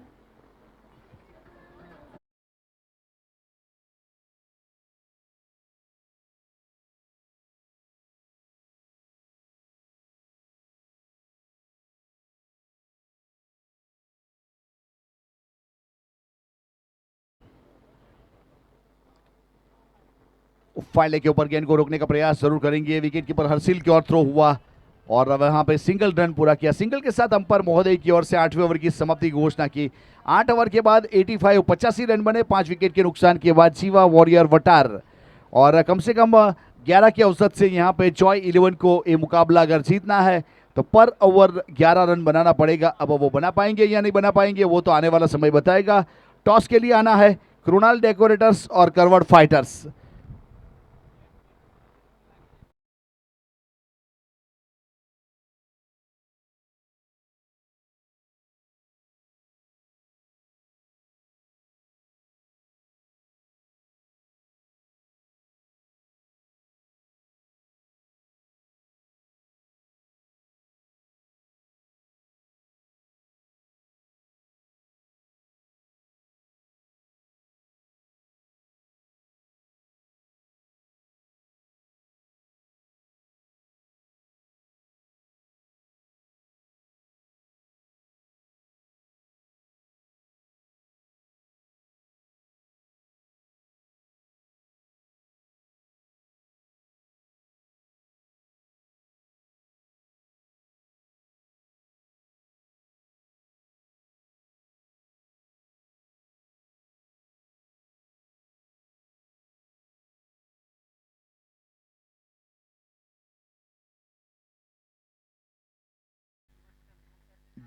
फाइले के ऊपर गेंद को रोकने का प्रयास जरूर करेंगे। विकेट कीपर हर्षिल की ओर थ्रो हुआ और वहां पे सिंगल रन पूरा किया। सिंगल के साथ अंपायर महोदय की ओर से 8वें ओवर की समाप्ति की घोषणा की। 8 ओवर के बाद 85 रन बने 5 विकेट के नुकसान के बाद। जीवा वॉरियर वटार और कम से कम 11 के औसत से यहाँ पे चॉय 11 को ये मुकाबला अगर जीतना है तो पर ओवर 11 रन बनाना पड़ेगा। अब वो बना पाएंगे या नहीं बना पाएंगे वो तो आने वाला समय बताएगा। टॉस के लिए आना है कृणाल डेकोरेटर्स और करवट फाइटर्स।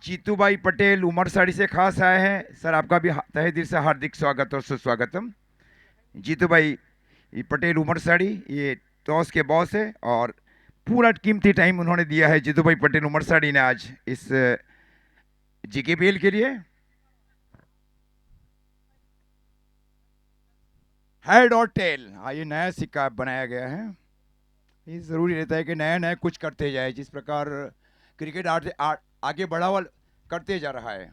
जीतू भाई पटेल उमरसाड़ी से खास आए हैं सर, आपका भी तहे दिल से हार्दिक स्वागत और सुस्वागतम। जीतू भाई ये पटेल उमरसाड़ी ये टॉस के बॉस है और पूरा कीमती टाइम उन्होंने दिया है जीतू भाई पटेल उमरसाड़ी ने आज इस जीकेपीएल के लिए। हेड और टेल, हाँ ये नया सिक्का बनाया गया है। ये जरूरी रहता है कि नया नया कुछ करते जाए, जिस प्रकार क्रिकेट आगे बढ़ावा करते जा रहा है।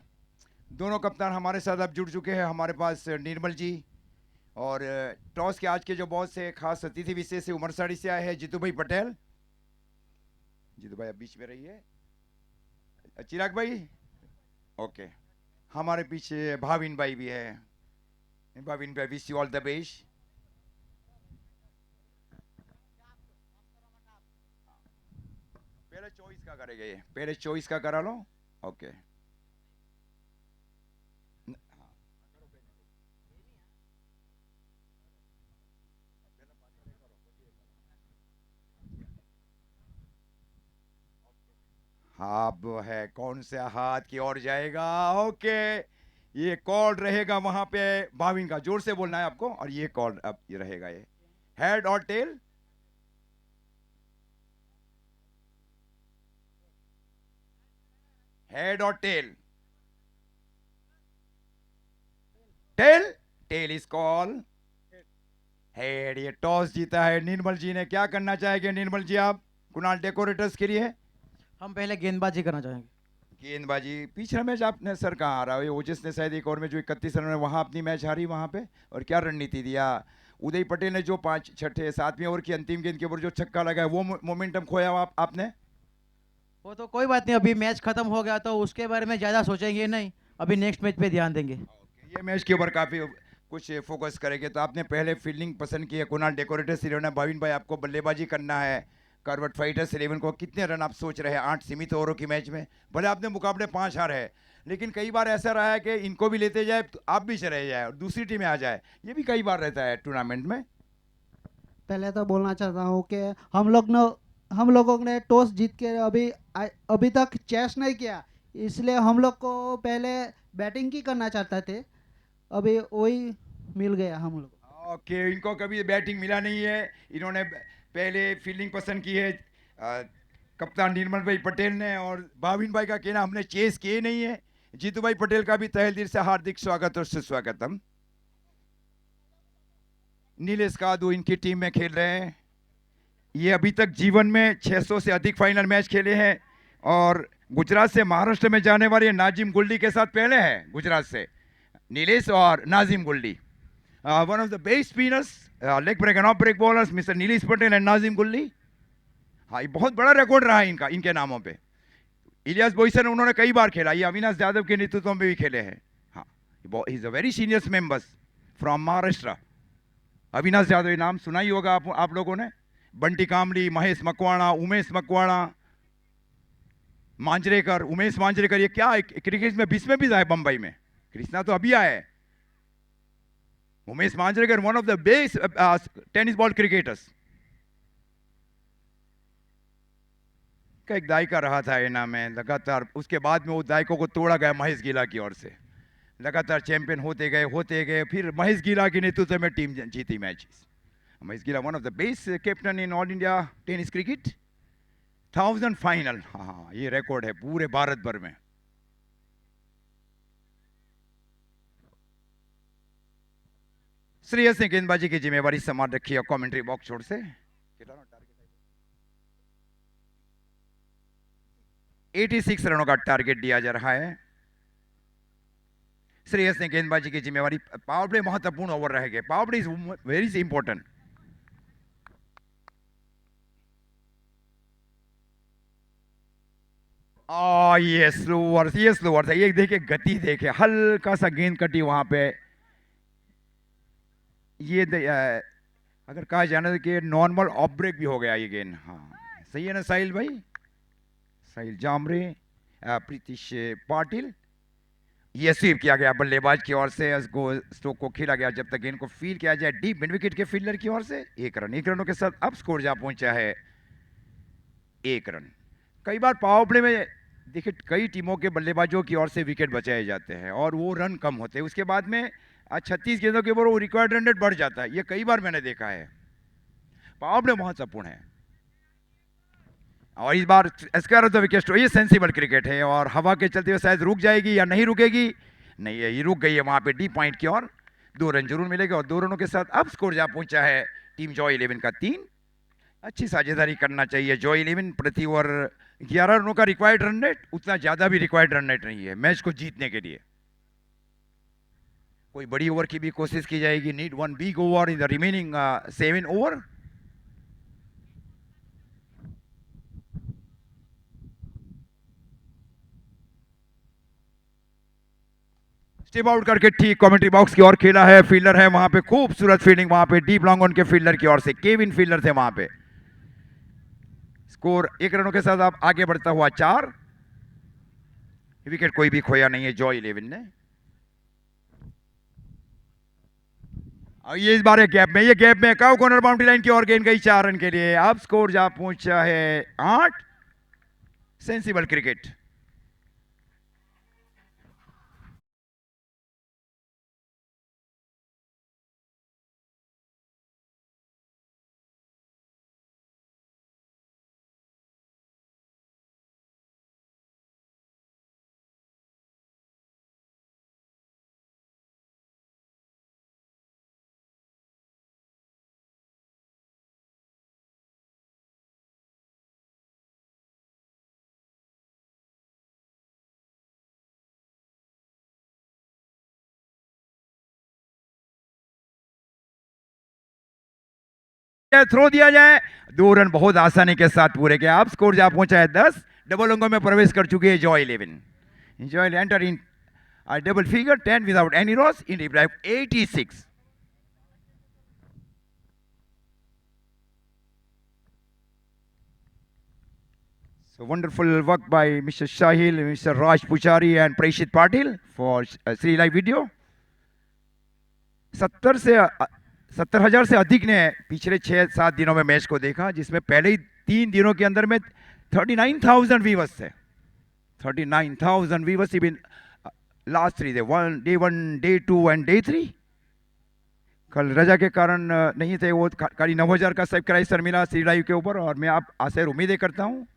दोनों कप्तान हमारे साथ अब जुड़ चुके हैं। हमारे पास निर्मल जी और टॉस के आज के जो बॉस है खास अतिथि विशेष से उमरसाड़ी से आए हैं जीतू भाई पटेल। जीतू भाई अब बीच में रहिए। चिराग भाई ओके। हमारे पीछे भाविन भाई भी है। भाविन भाई wish you all the best. पहले चॉइस का करेगा, ये पहले चॉइस का करा लो। ओके अब है कौन से हाथ की ओर जाएगा। ओके ये कॉल रहेगा वहां पे भाविन का, जोर से बोलना है आपको। और ये कॉल अब ये रहेगा, ये हेड और टेल। हेड और tail. Tail, tail is call. Head, ये टॉस जीता है निर्मल जी ने। क्या करना चाहेंगे निर्मल जी आप कुणाल डेकोरेटर्स के लिए? हम पहले गेंदबाजी करना चाहेंगे। गेंदबाजी पिछला मैच आपने सर कहाँ हारा, ये ओजस ने शायद एक ओवर में जो 31 रन है वहां अपनी मैच हारी वहां पे, और क्या रणनीति दिया उदय पटेल ने, जो पांच छठे सातवें ओवर की अंतिम गेंद के ऊपर जो छक्का लगा है वो मोमेंटम खोया आपने। वो तो कोई बात नहीं, अभी मैच खत्म हो गया तो उसके बारे में ज़्यादा सोचेंगे नहीं, अभी नेक्स्ट मैच पे ध्यान देंगे। ये मैच के ऊपर काफी कुछ फोकस करेंगे। तो आपने पहले फील्डिंग पसंद की है, कुणाल डेकोरेटर्स 11 है, भाविन भाई आपको बल्लेबाजी करना है करवट फाइटर्स 11 को, कितने रन आप सोच रहे हैं 8 सीमित ओवरों की मैच में? भले आपने मुकाबले 5 हार है, लेकिन कई बार ऐसा रहा है कि इनको भी लेते जाए तो आप भी चले जाए और दूसरी टीम आ जाए, ये भी कई बार रहता है टूर्नामेंट में। पहले तो बोलना चाहता हूँ कि हम लोगों ने टॉस जीत के अभी तक चेस नहीं किया, इसलिए हम लोग को पहले बैटिंग की करना चाहते थे, अभी वही मिल गया हम लोग। ओके, इनको कभी बैटिंग मिला नहीं है, इन्होंने पहले फील्डिंग पसंद की है। कप्तान निर्मल भाई पटेल ने, और भाविन भाई का कहना हमने चेस किए नहीं है। जीतू भाई पटेल का भी तहे दिल से हार्दिक स्वागत और सुस्वागतम। नीलेश कादू इनकी टीम में खेल रहे हैं, ये अभी तक जीवन में 600 से अधिक फाइनल मैच खेले हैं, और गुजरात से महाराष्ट्र में जाने वाले नाजिम गुल्डी के साथ पहले हैं गुजरात से नीलेश और Nazim Guldi. One of the best spinners, leg break and off break bowlers mister Nilesh Patel and Nazim Guldi. हाँ, ये बहुत बड़ा रिकॉर्ड रहा है इनका, इनके नामों पे। इलियास बोईसर उन्होंने कई बार खेला, ये अविनाश यादव के नेतृत्व में भी खेले हैं। हाँ, he is a very seniors members from Maharashtra. Avinash Yadav, ये नाम सुना ही होगा आप लोगों ने। बंटी कामली, महेश मकवाणा, उमेश मकवाणा, मांजरेकर, उमेश मांजरेकर, ये क्या क्रिकेट में 20 में भी आए बंबई में, कृष्णा तो अभी आए। Umesh Manjrekar one of the best tennis ball cricketers का एक दायका रहा था एना में लगातार, उसके बाद में वो दायकों को तोड़ा गया महेश गीला की ओर से, लगातार चैंपियन होते गए, फिर महेश गीला के नेतृत्व में टीम जीती मैचेस। महेश गीला one of the best captain in all India tennis cricket, 1000 final, हाँ ये रिकॉर्ड है पूरे भारत भर में। श्रेयस ने गेंदबाजी की जिम्मेवारी संभाल रखी है कमेंट्री बॉक्स छोड़ से। 86 रनों का टारगेट दिया जा रहा है। श्रेयस ने गेंदबाजी की जिम्मेवारी, पावर प्ले महत्वपूर्ण ओवर रहेगा, power play is very important. ये स्लोअर था, ये देखिए गति देखिए, हल्का सा गेंद कटी वहां पे। ये अगर कहा जाना कि नॉर्मल ऑफ ब्रेक भी हो गया ये गेंद। हाँ सही है ना साहिल भाई, साहिल जामरे, प्रीतिश पाटिल। ये स्वीप किया गया बल्लेबाज की ओर से, स्ट्रोक को खेला गया जब तक गेंद को फील किया जाए डीप मिड विकेट के फील्डर की ओर से। 1 रनों के साथ अब स्कोर जा पहुंचा है 1 रन। कई बार पावर प्ले में देखिए कई टीमों के बल्लेबाजों की ओर से विकेट बचाए जाते हैं और वो रन कम होते हैं, उसके बाद में 36 गेंदों के ऊपर वो रिक्वायर्ड रन रेट बढ़ जाता है, ये कई बार मैंने देखा है। पावर प्ले महत्वपूर्ण है, और इस bar square of the wicket, ये सेंसिबल क्रिकेट है, और हवा के चलते हुए शायद रुक जाएगी या नहीं रुकेगी, नहीं ये रुक गई है वहां पे डी पॉइंट की ओर। 2 रन जरूर मिलेगा, और 2 रनों के साथ अब स्कोर जा पहुंचा है टीम जॉय 11 का 3। अच्छी साझेदारी करना चाहिए जॉय 11, प्रति ओवर 11 रनों का रिक्वायर्ड रन रेट, उतना ज्यादा भी रिक्वायर्ड रन रेट नहीं है मैच को जीतने के लिए। कोई बड़ी ओवर की भी कोशिश की जाएगी, need 1 big over in the remaining 7 over. Step out करके ठीक कमेंट्री बॉक्स की ओर खेला है, फील्डर है वहां पे, खूबसूरत फील्डिंग वहां पे डीप लॉन्ग ऑन के फील्डर की ओर से, केविन फील्डर थे वहां पे। स्कोर 1 रनों के साथ आप आगे बढ़ता हुआ 4। विकेट कोई भी खोया नहीं है जॉय 11 ने। और ये इस बार ये गैप में काउ कॉर्नर बाउंड्री लाइन की ओर गेंद गई 4 रन के लिए, अब स्कोर जा पहुंचा है 8। Sensible cricket. थ्रो दिया जाए, 2 रन बहुत आसानी के साथ पूरे किया। अब स्कोर जहां पहुंचा है 10, डबल अंकों में प्रवेश कर चुकी है Joy 11। Joy enter in double figure 10 without any loss in drive 86। So wonderful work by Mr. Shahil, Mr. Raj Puchari and Prashit Patil for Sri Live video. 70,000 से अधिक ने पिछले 6-7 दिनों में मैच को देखा, जिसमें पहले ही 3 दिनों के अंदर में 39,000 व्यूवर्स थे। 39,000 viewers even last 3 day 1, day 2 and day 3। कल रजा के कारण नहीं थे, वो करीब 9,000 का सब्सक्राइबर मिला श्री लाइव के ऊपर। और मैं आप आशा और उम्मीदें करता हूँ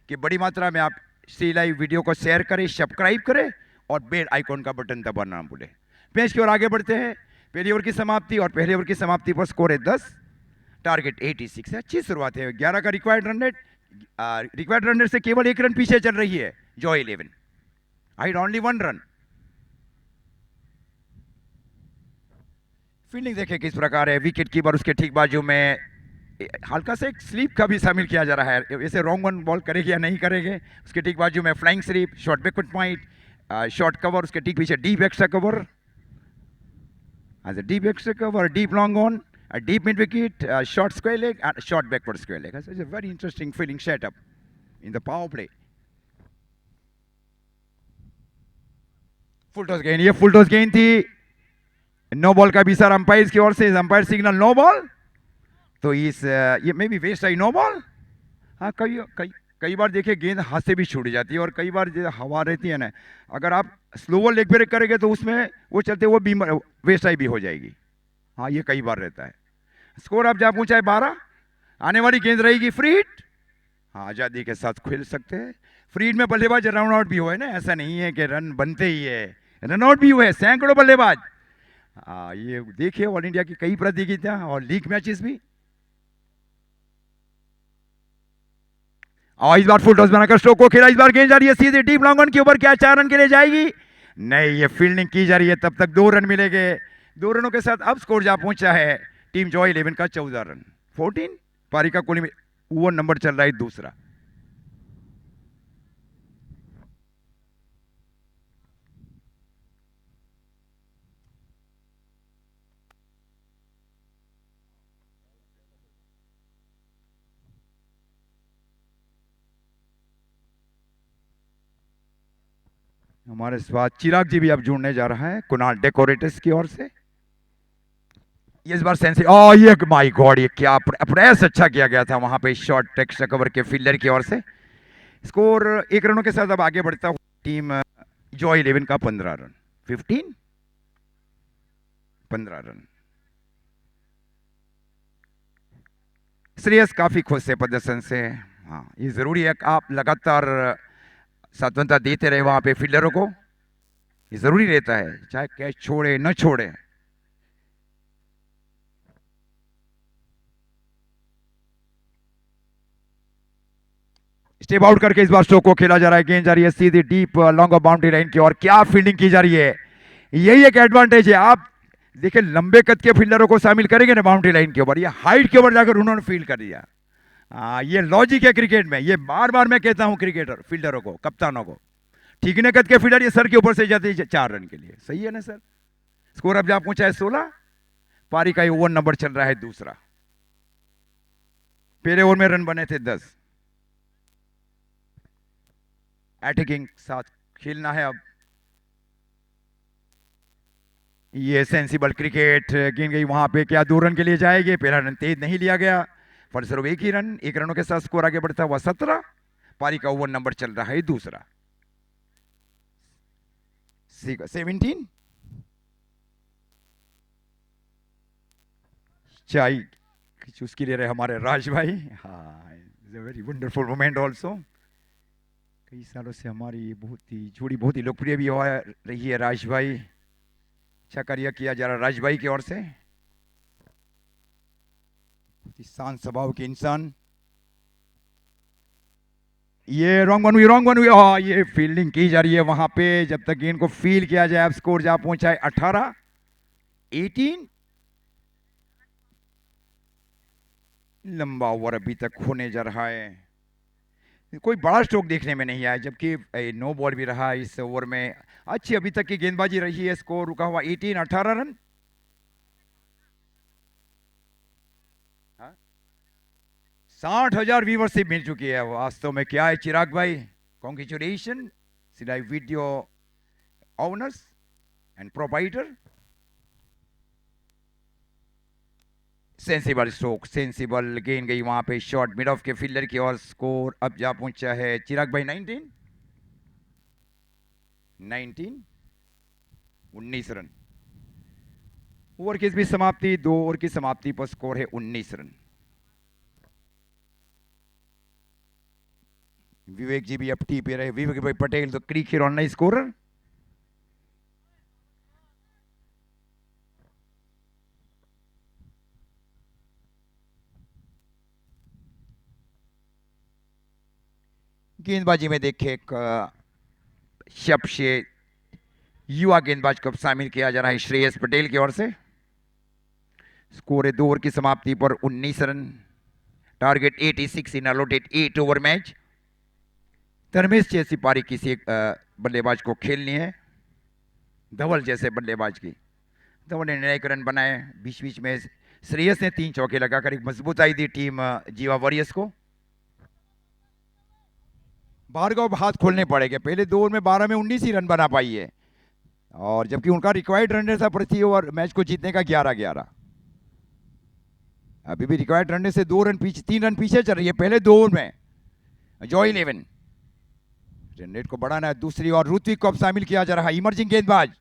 कि बड़ी मात्रा में आप श्री लाइव वीडियो को शेयर करें, सब्सक्राइब करें और बेल आइकॉन का बटन दबाना ना भूलें। मैच की ओर आगे बढ़ते हैं। पहली ओवर की समाप्ति, और पहले ओवर की समाप्ति पर स्कोर है 10, टारगेट 86 है। अच्छी शुरुआत है। 11 का रिक्वायर्ड रन रेट से केवल 1 रन पीछे चल रही है Joy 11। I only 1 run. Fielding देखें किस प्रकार है। विकेट कीपर उसके ठीक बाजू में हल्का से एक स्लीप का भी शामिल किया जा रहा है। वैसे रॉन्ग वन बॉल करेगी या नहीं करेंगे, उसके ठीक बाजू में flying sleep, short backward point, short cover, उसके ठीक पीछे deep extra cover, deep extra cover, deep long on, deep mid wicket, short square leg and short backward square leg. It's a very interesting fielding setup in the power play. Full toss गेंद, ये full toss गेंद थी। No ball का भी sir umpire की ओर से, umpire signal no ball. तो ये may be waist high no ball. हाँ, कई बार देखिए गेंद हाथ से भी छूट जाती है, और कई बार जो हवा रहती है ना, अगर आप स्लोवर लेग ब्रेक करेंगे तो उसमें वो चलते वो भी वेस्ट आई भी हो जाएगी। हाँ, ये कई बार रहता है। स्कोर आप जहाँ पहुंचा है 12। आने वाली गेंद रहेगी फ्री हिट। हाँ, आज़ादी के साथ खेल सकते हैं। फ्री हिट में बल्लेबाज रन आउट भी हुए ना, ऐसा नहीं है कि रन बनते ही है, रन आउट भी हुए सैकड़ों बल्लेबाज। हाँ, ये देखिए ऑल इंडिया की कई प्रतियोगिता और लीग मैचेस भी। और इस बार फुल टॉस बनाकर स्ट्रोक को खेला। इस बार गेंद जा रही है सीधे डीप लॉन्ग ऑन के ऊपर। क्या 4 रन के लिए जाएगी? नहीं, ये फील्डिंग की जा रही है। तब तक 2 रन मिलेंगे। 2 रनों के साथ अब स्कोर जा पहुंचा है टीम जॉय 11 का 14 रन 14। पारी का कुल ओवर नंबर चल रहा है दूसरा। हमारे साथ चिराग जी भी अब जुड़ने जा रहा है कुणाल डेकोरेटर्स की ओर से। इस बार सेंसी, ये माय गॉड, ये क्या प्रयास अच्छा किया गया था वहां पे शॉर्ट एक्स्ट्रा कवर के फील्डर की ओर से। स्कोर 1 रनों के साथ अब आगे बढ़ता हुआ टीम जॉय 11 का 15 रन 15 रन। श्रेयस काफी खुश है प्रदर्शन से। हाँ, ये जरूरी है आप लगातार सात्वनता देते रहे वहां पे फील्डरों को, ये जरूरी रहता है, चाहे कैच छोड़े न छोड़े। स्टेप आउट करके इस बार स्ट्रोक को खेला जा रहा है। गेंद जा रही है सीधी deep long off boundary line की और क्या फील्डिंग की जा रही है। यही एक एडवांटेज है। आप देखिए लंबे कद के फील्डरों को शामिल करेंगे ना बाउंड्री लाइन के ऊपर, ये हाइट के ऊपर जाकर उन्होंने फील्ड कर दिया। ये लॉजिक है क्रिकेट में। ये बार बार मैं कहता हूं क्रिकेटर फील्डरों को, कप्तानों को, ठीक न कद के फील्डर ये सर के ऊपर से जाते हैं 4 रन के लिए। सही है ना सर? स्कोर अब जहां पहुंचा है 16। पारी का ओवर नंबर चल रहा है दूसरा। पहले ओवर में रन बने थे 10। अटैकिंग साथ खेलना है अब। ये सेंसिबल क्रिकेट। गेंद गई वहां पे, क्या 2 रन के लिए जाएगी? पहला रन तेज नहीं लिया गया, फलस्वरूप 1 ही रन। 1 रनों के साथ स्कोर आगे बढ़ता हुआ 17। पारी का ओवर नंबर चल रहा है दूसरा 17। चाय चूज के लिए रहे हमारे राज भाई। हाँ, it's a very wonderful moment also. कई सालों से हमारी जोड़ी बहुत ही लोकप्रिय भी हो रही है। राज भाई, अच्छा कार्य किया जा रहा है राज भाई की ओर से। बहुत ही शांत स्वभाव के इंसान। ये रॉन्ग वन हुई। हाँ, ये फील्डिंग की जा रही है वहां पे। जब तक गेंद को फील किया जाए। अब स्कोर जहां पहुंचा है 18 18। लंबा ओवर अभी तक होने जा रहा है, कोई बड़ा स्ट्रोक देखने में नहीं आया, जबकि नो बॉल भी रहा इस ओवर में। अच्छी अभी तक की गेंदबाजी रही है, स्कोर रुका हुआ 18 रन। 60,000 व्यूवरशिप मिल चुकी है, वास्तव में क्या है चिराग भाई, कॉन्ग्रेचुलेशन सिलाई video owners and provider. Sensible stroke, sensible गेंद गई वहां पे शॉट मिड ऑफ के फील्डर की और स्कोर अब जा पहुंचा है चिराग भाई 19 रन। ओवर की भी समाप्ति, 2 ओवर की समाप्ति पर स्कोर है 19 रन। विवेक जी भी अब टी पे रहे, विवेक भाई पटेल तो क्रीक हिर ऑनलाइन स्कोरर। गेंदबाजी में देखे एक शब से युवा गेंदबाज को शामिल किया जा रहा है श्रेयस पटेल की ओर से। स्कोर है 2 ओवर की समाप्ति पर 19 रन। टारगेट 86 इन अलॉटेड 8 ओवर मैच। धर्मेश जैसी पारी किसी एक बल्लेबाज को खेलनी है, धवल जैसे बल्लेबाज की। धवल ने निर्णायक रन बनाए, बीच बीच में श्रेयस ने 3 चौके लगाकर एक मजबूताई दी टीम जीवा वॉरियर्स को। भार्गव हाथ खोलने पड़ेंगे, पहले 2 ओवर में 12 में 19 ही रन बना पाई है, और जबकि उनका रिक्वायर्ड रन था प्रति ओवर मैच को जीतने का 11-11। अभी भी रिक्वायर्ड रन से 2 रन पीछे, 3 रन पीछे चल रही है पहले 2 ओवर में जॉय 11। रन रेट को बढ़ाना है। दूसरी ओर ऋत्विक को अब शामिल किया जा रहा है, इमर्जिंग गेंदबाज।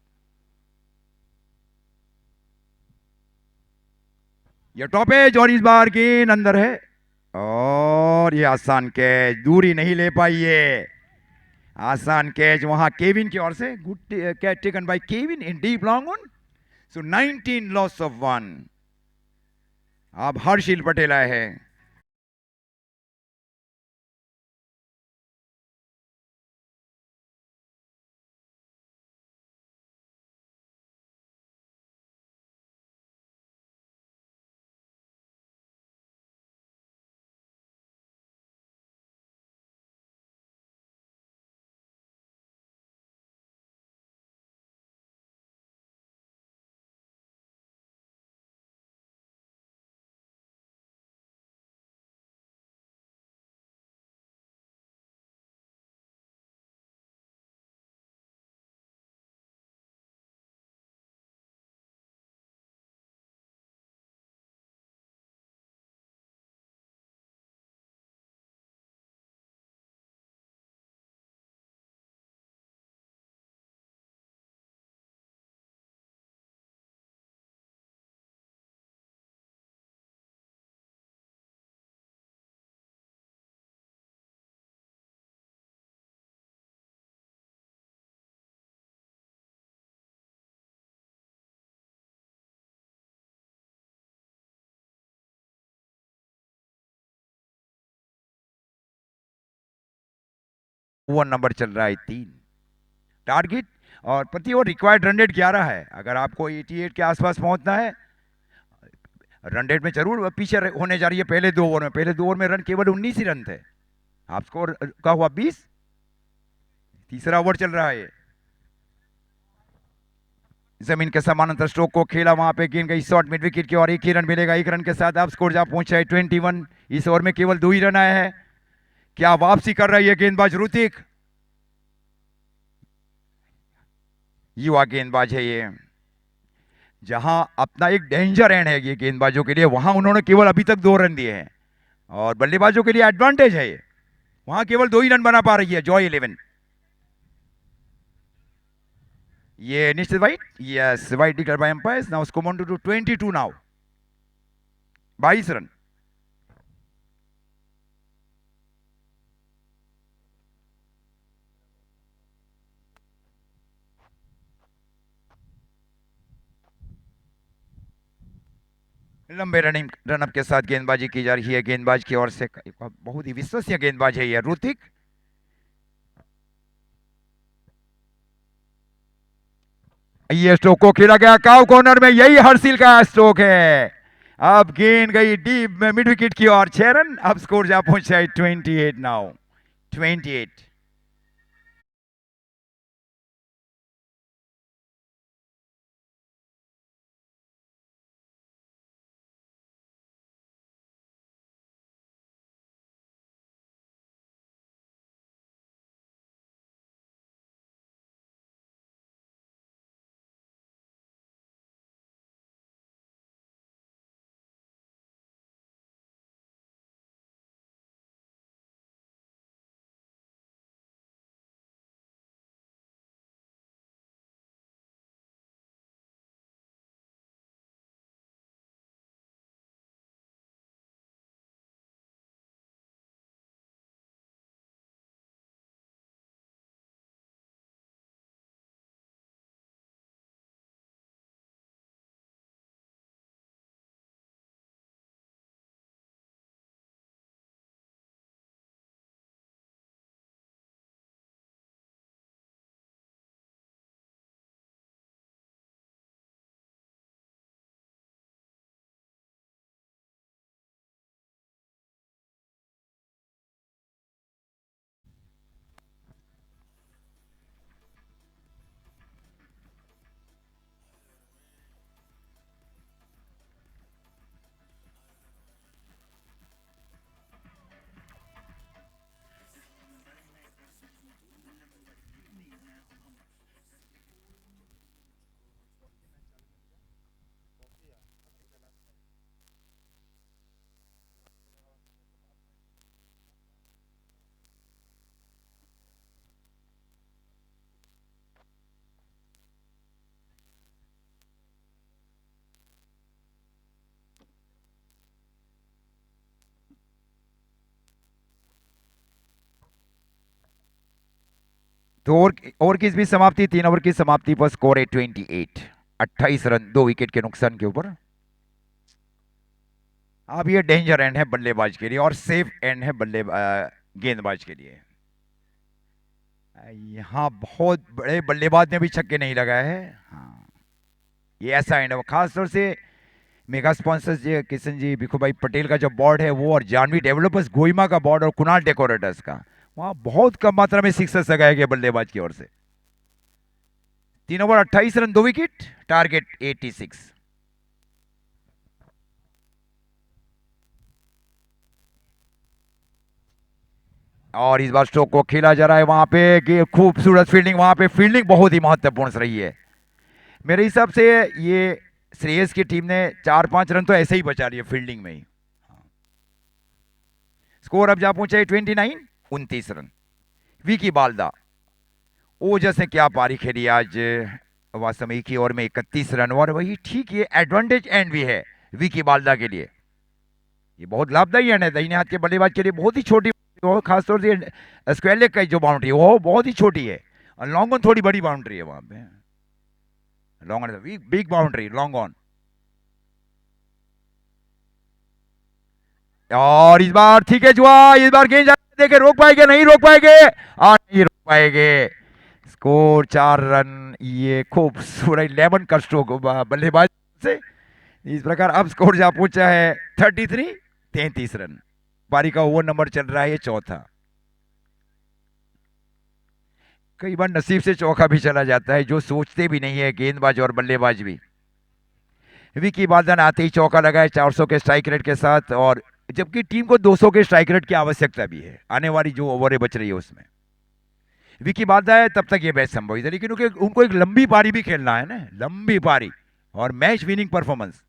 ये टॉप एज और इस बार गेंद अंदर है, और ये आसान कैच, दूरी नहीं ले पाई है। आसान कैच वहां केविन की ओर से, good catch taken by Kevin in deep long on. So 19 loss of 1। अब हर्षिल पटेल आए हैं। ओवर नंबर चल रहा है 3। टारगेट और प्रति ओवर रिक्वायर्ड रन रेट 11 है। अगर आपको 88 के आसपास पहुंचना है, रन रेट में जरूर पीछे होने जा रही है पहले 2 ओवर में। पहले 2 ओवर में रन केवल 19 ही रन थे, आप स्कोर का हुआ 20। तीसरा ओवर चल रहा है, जमीन के समानांतर स्ट्रोक को खेला, वहां पे गेंद गई शॉर्ट मिड विकेट की और 1 ही रन मिलेगा। 1 रन के साथ आप स्कोर जहां पहुंचा है 21। इस ओवर में केवल 2 ही रन आए हैं। क्या वापसी कर रही है गेंदबाज ऋतिक, युवा गेंदबाज है ये। जहां अपना एक डेंजर एंड है ये गेंदबाजों के लिए, वहां उन्होंने केवल अभी तक 2 रन दिए हैं, और बल्लेबाजों के लिए एडवांटेज है ये, वहां केवल 2 ही रन बना पा रही है जॉय 11। ये निश्चित wide, yes wide declare by umpires. Now score amount to 22 now, 22 run. लंबे रनअप के साथ गेंदबाजी की जा रही है गेंदबाज की ओर से। बहुत ही विश्वसनीय गेंदबाज है ये ऋतिक। ये स्ट्रोक को खेला गया काउ कॉर्नर में, यही हर्षिल का स्ट्रोक है। अब गेंद गई डीप मिड विकेट की ओर, 6 रन। अब स्कोर जा पहुंचा है 28 नाउ, 28। तो ओवर की भी समाप्ति, 3 ओवर की समाप्ति पर स्कोर है 28, 28 रन 2 विकेट के नुकसान के ऊपर। अब ये डेंजर एंड है बल्लेबाज के लिए और सेफ एंड है गेंदबाज के लिए। यहाँ बहुत बड़े बल्लेबाज ने भी छक्के नहीं लगाए हैं। हाँ, ये ऐसा एंड है, खासतौर से मेगा स्पॉन्सर्स जी किशन जी भिखू भाई पटेल का जो बोर्ड है वो, और जानवी डेवलपर्स गोइमा का बोर्ड और कुणाल डेकोरेटर्स का, वहां बहुत कम मात्रा में सिक्सर्स लगाए गए बल्लेबाज की ओर से। 3 ओवर 28 रन 2 विकेट, टारगेट 86। और इस बार स्ट्रोक को खेला जा रहा है वहां पे कि खूबसूरत फील्डिंग, वहां पे फील्डिंग बहुत ही महत्वपूर्ण रही है मेरे हिसाब से। ये श्रेयस की टीम ने 4-5 रन तो ऐसे ही बचा लिए फील्डिंग में ही। स्कोर अब जा पहुंचे 29, 29 रन। विकी बाल्दा, ओजस ने क्या पारी खेली आज, वास्तव में एक ही ओवर में 31 रन, और वही ठीक ये एडवांटेज एंड भी है विकी बाल्दा के लिए। ये बहुत लाभदायी एंड है दाहिने हाथ के बल्लेबाज के लिए, बहुत ही छोटी, खासतौर से स्क्वायर लेग का जो बाउंड्री है वो बहुत ही छोटी है, और लॉन्ग ऑन थोड़ी बड़ी बाउंड्री है वहां पे। Long on big boundary, long on. और इस बार ठीक है जुआ, इस बार गेंद देखे रोक पाएंगे, नहीं रोक पाएंगे, और नहीं रोक पाएंगे। Score 4 run. ये खूबसूरत 11 का स्ट्रोक बल्लेबाज से। इस प्रकार अब स्कोर जा पहुंचा है 33, 33 रन। पारी का ओवर नंबर चल रहा है ये चौथा। कई बार नसीब से चौका भी चला जाता है, जो सोचते भी नहीं है गेंदबाज और बल्लेबाज भी। विकी बाल्दा ने आते ही चौका लगाया 400 के स्ट्राइक रेट के साथ, और जबकि टीम को 200 के स्ट्राइक रेट की आवश्यकता भी है आने वाली जो ओवरें बच रही है उसमें। विकी बाल्दा है तब तक ये मैच संभव है, लेकिन उनको एक लंबी पारी भी खेलना है ना, लंबी पारी और मैच विनिंग परफॉर्मेंस।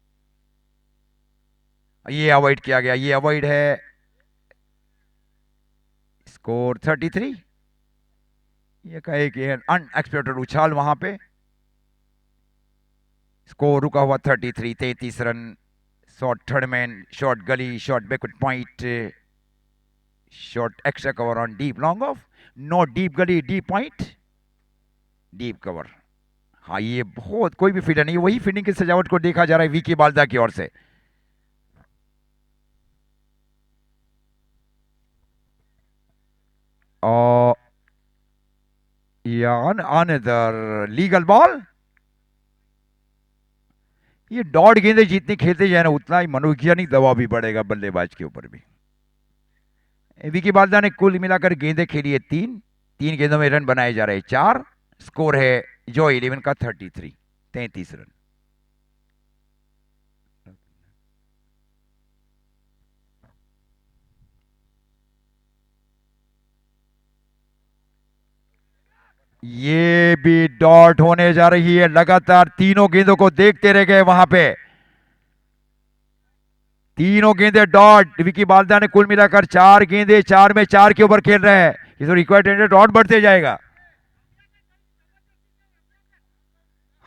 ये अवॉइड किया गया, ये अवॉइड है। स्कोर 33। ये कहे कि अनएक्सपेक्टेड उछाल वहां पे। स्कोर रुका हुआ 33, 33 run. Shot third man, shot gully, shot backward point, shot extra cover on deep long off, no deep gully, deep point, deep cover. हाँ, ये बहुत कोई भी फील्डर नहीं, वही फील्डिंग की सजावट को देखा जा रहा है विकी बाल्दा की ओर से। और अनदर लीगल बॉल। ये डॉट गेंदें जितनी खेलते जाए ना उतना ही मनोवैज्ञानिक दबाव भी बढ़ेगा बल्लेबाज के ऊपर भी। विकी बाल्दा ने कुल मिलाकर गेंदें खेली है 3 गेंदों में रन बनाए जा रहे हैं 4। स्कोर है जो 11 का 33 रन। ये भी डॉट होने जा रही है। लगातार तीनों गेंदों को देखते रह गए वहां पे, तीनों गेंदे डॉट। विकी बाल्दा ने कुल मिलाकर 4 गेंदे 4 में 4 के ऊपर खेल रहे हैं। ये तो रिक्वायर्ड डॉट बढ़ते जाएगा।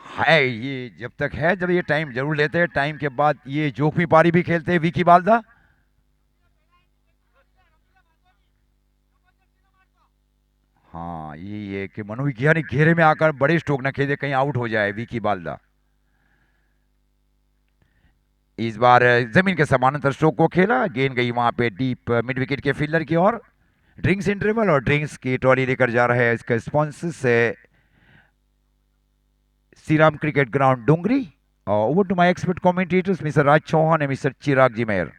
है ये जब तक है, जब ये टाइम जरूर लेते हैं, टाइम के बाद ये जोखमी पारी भी खेलते हैं विकी बाल्दा। हाँ ये है कि मनोवैज्ञानिक घेरे में आकर बड़े स्ट्रोक न खेले, कहीं आउट हो जाए विकी बाल्दा। इस बार जमीन के समानांतर स्ट्रोक को खेला, गेंद गई वहां पे डीप मिड विकेट के फील्डर की ओर। ड्रिंक्स इंटरवल और ड्रिंक्स की ट्रॉली लेकर जा रहा है। इसका स्पॉन्सर से Shri Ram cricket ground Dungri. Over to my expert commentators mister Raj Chauhan and mister Chirag ji Mayer.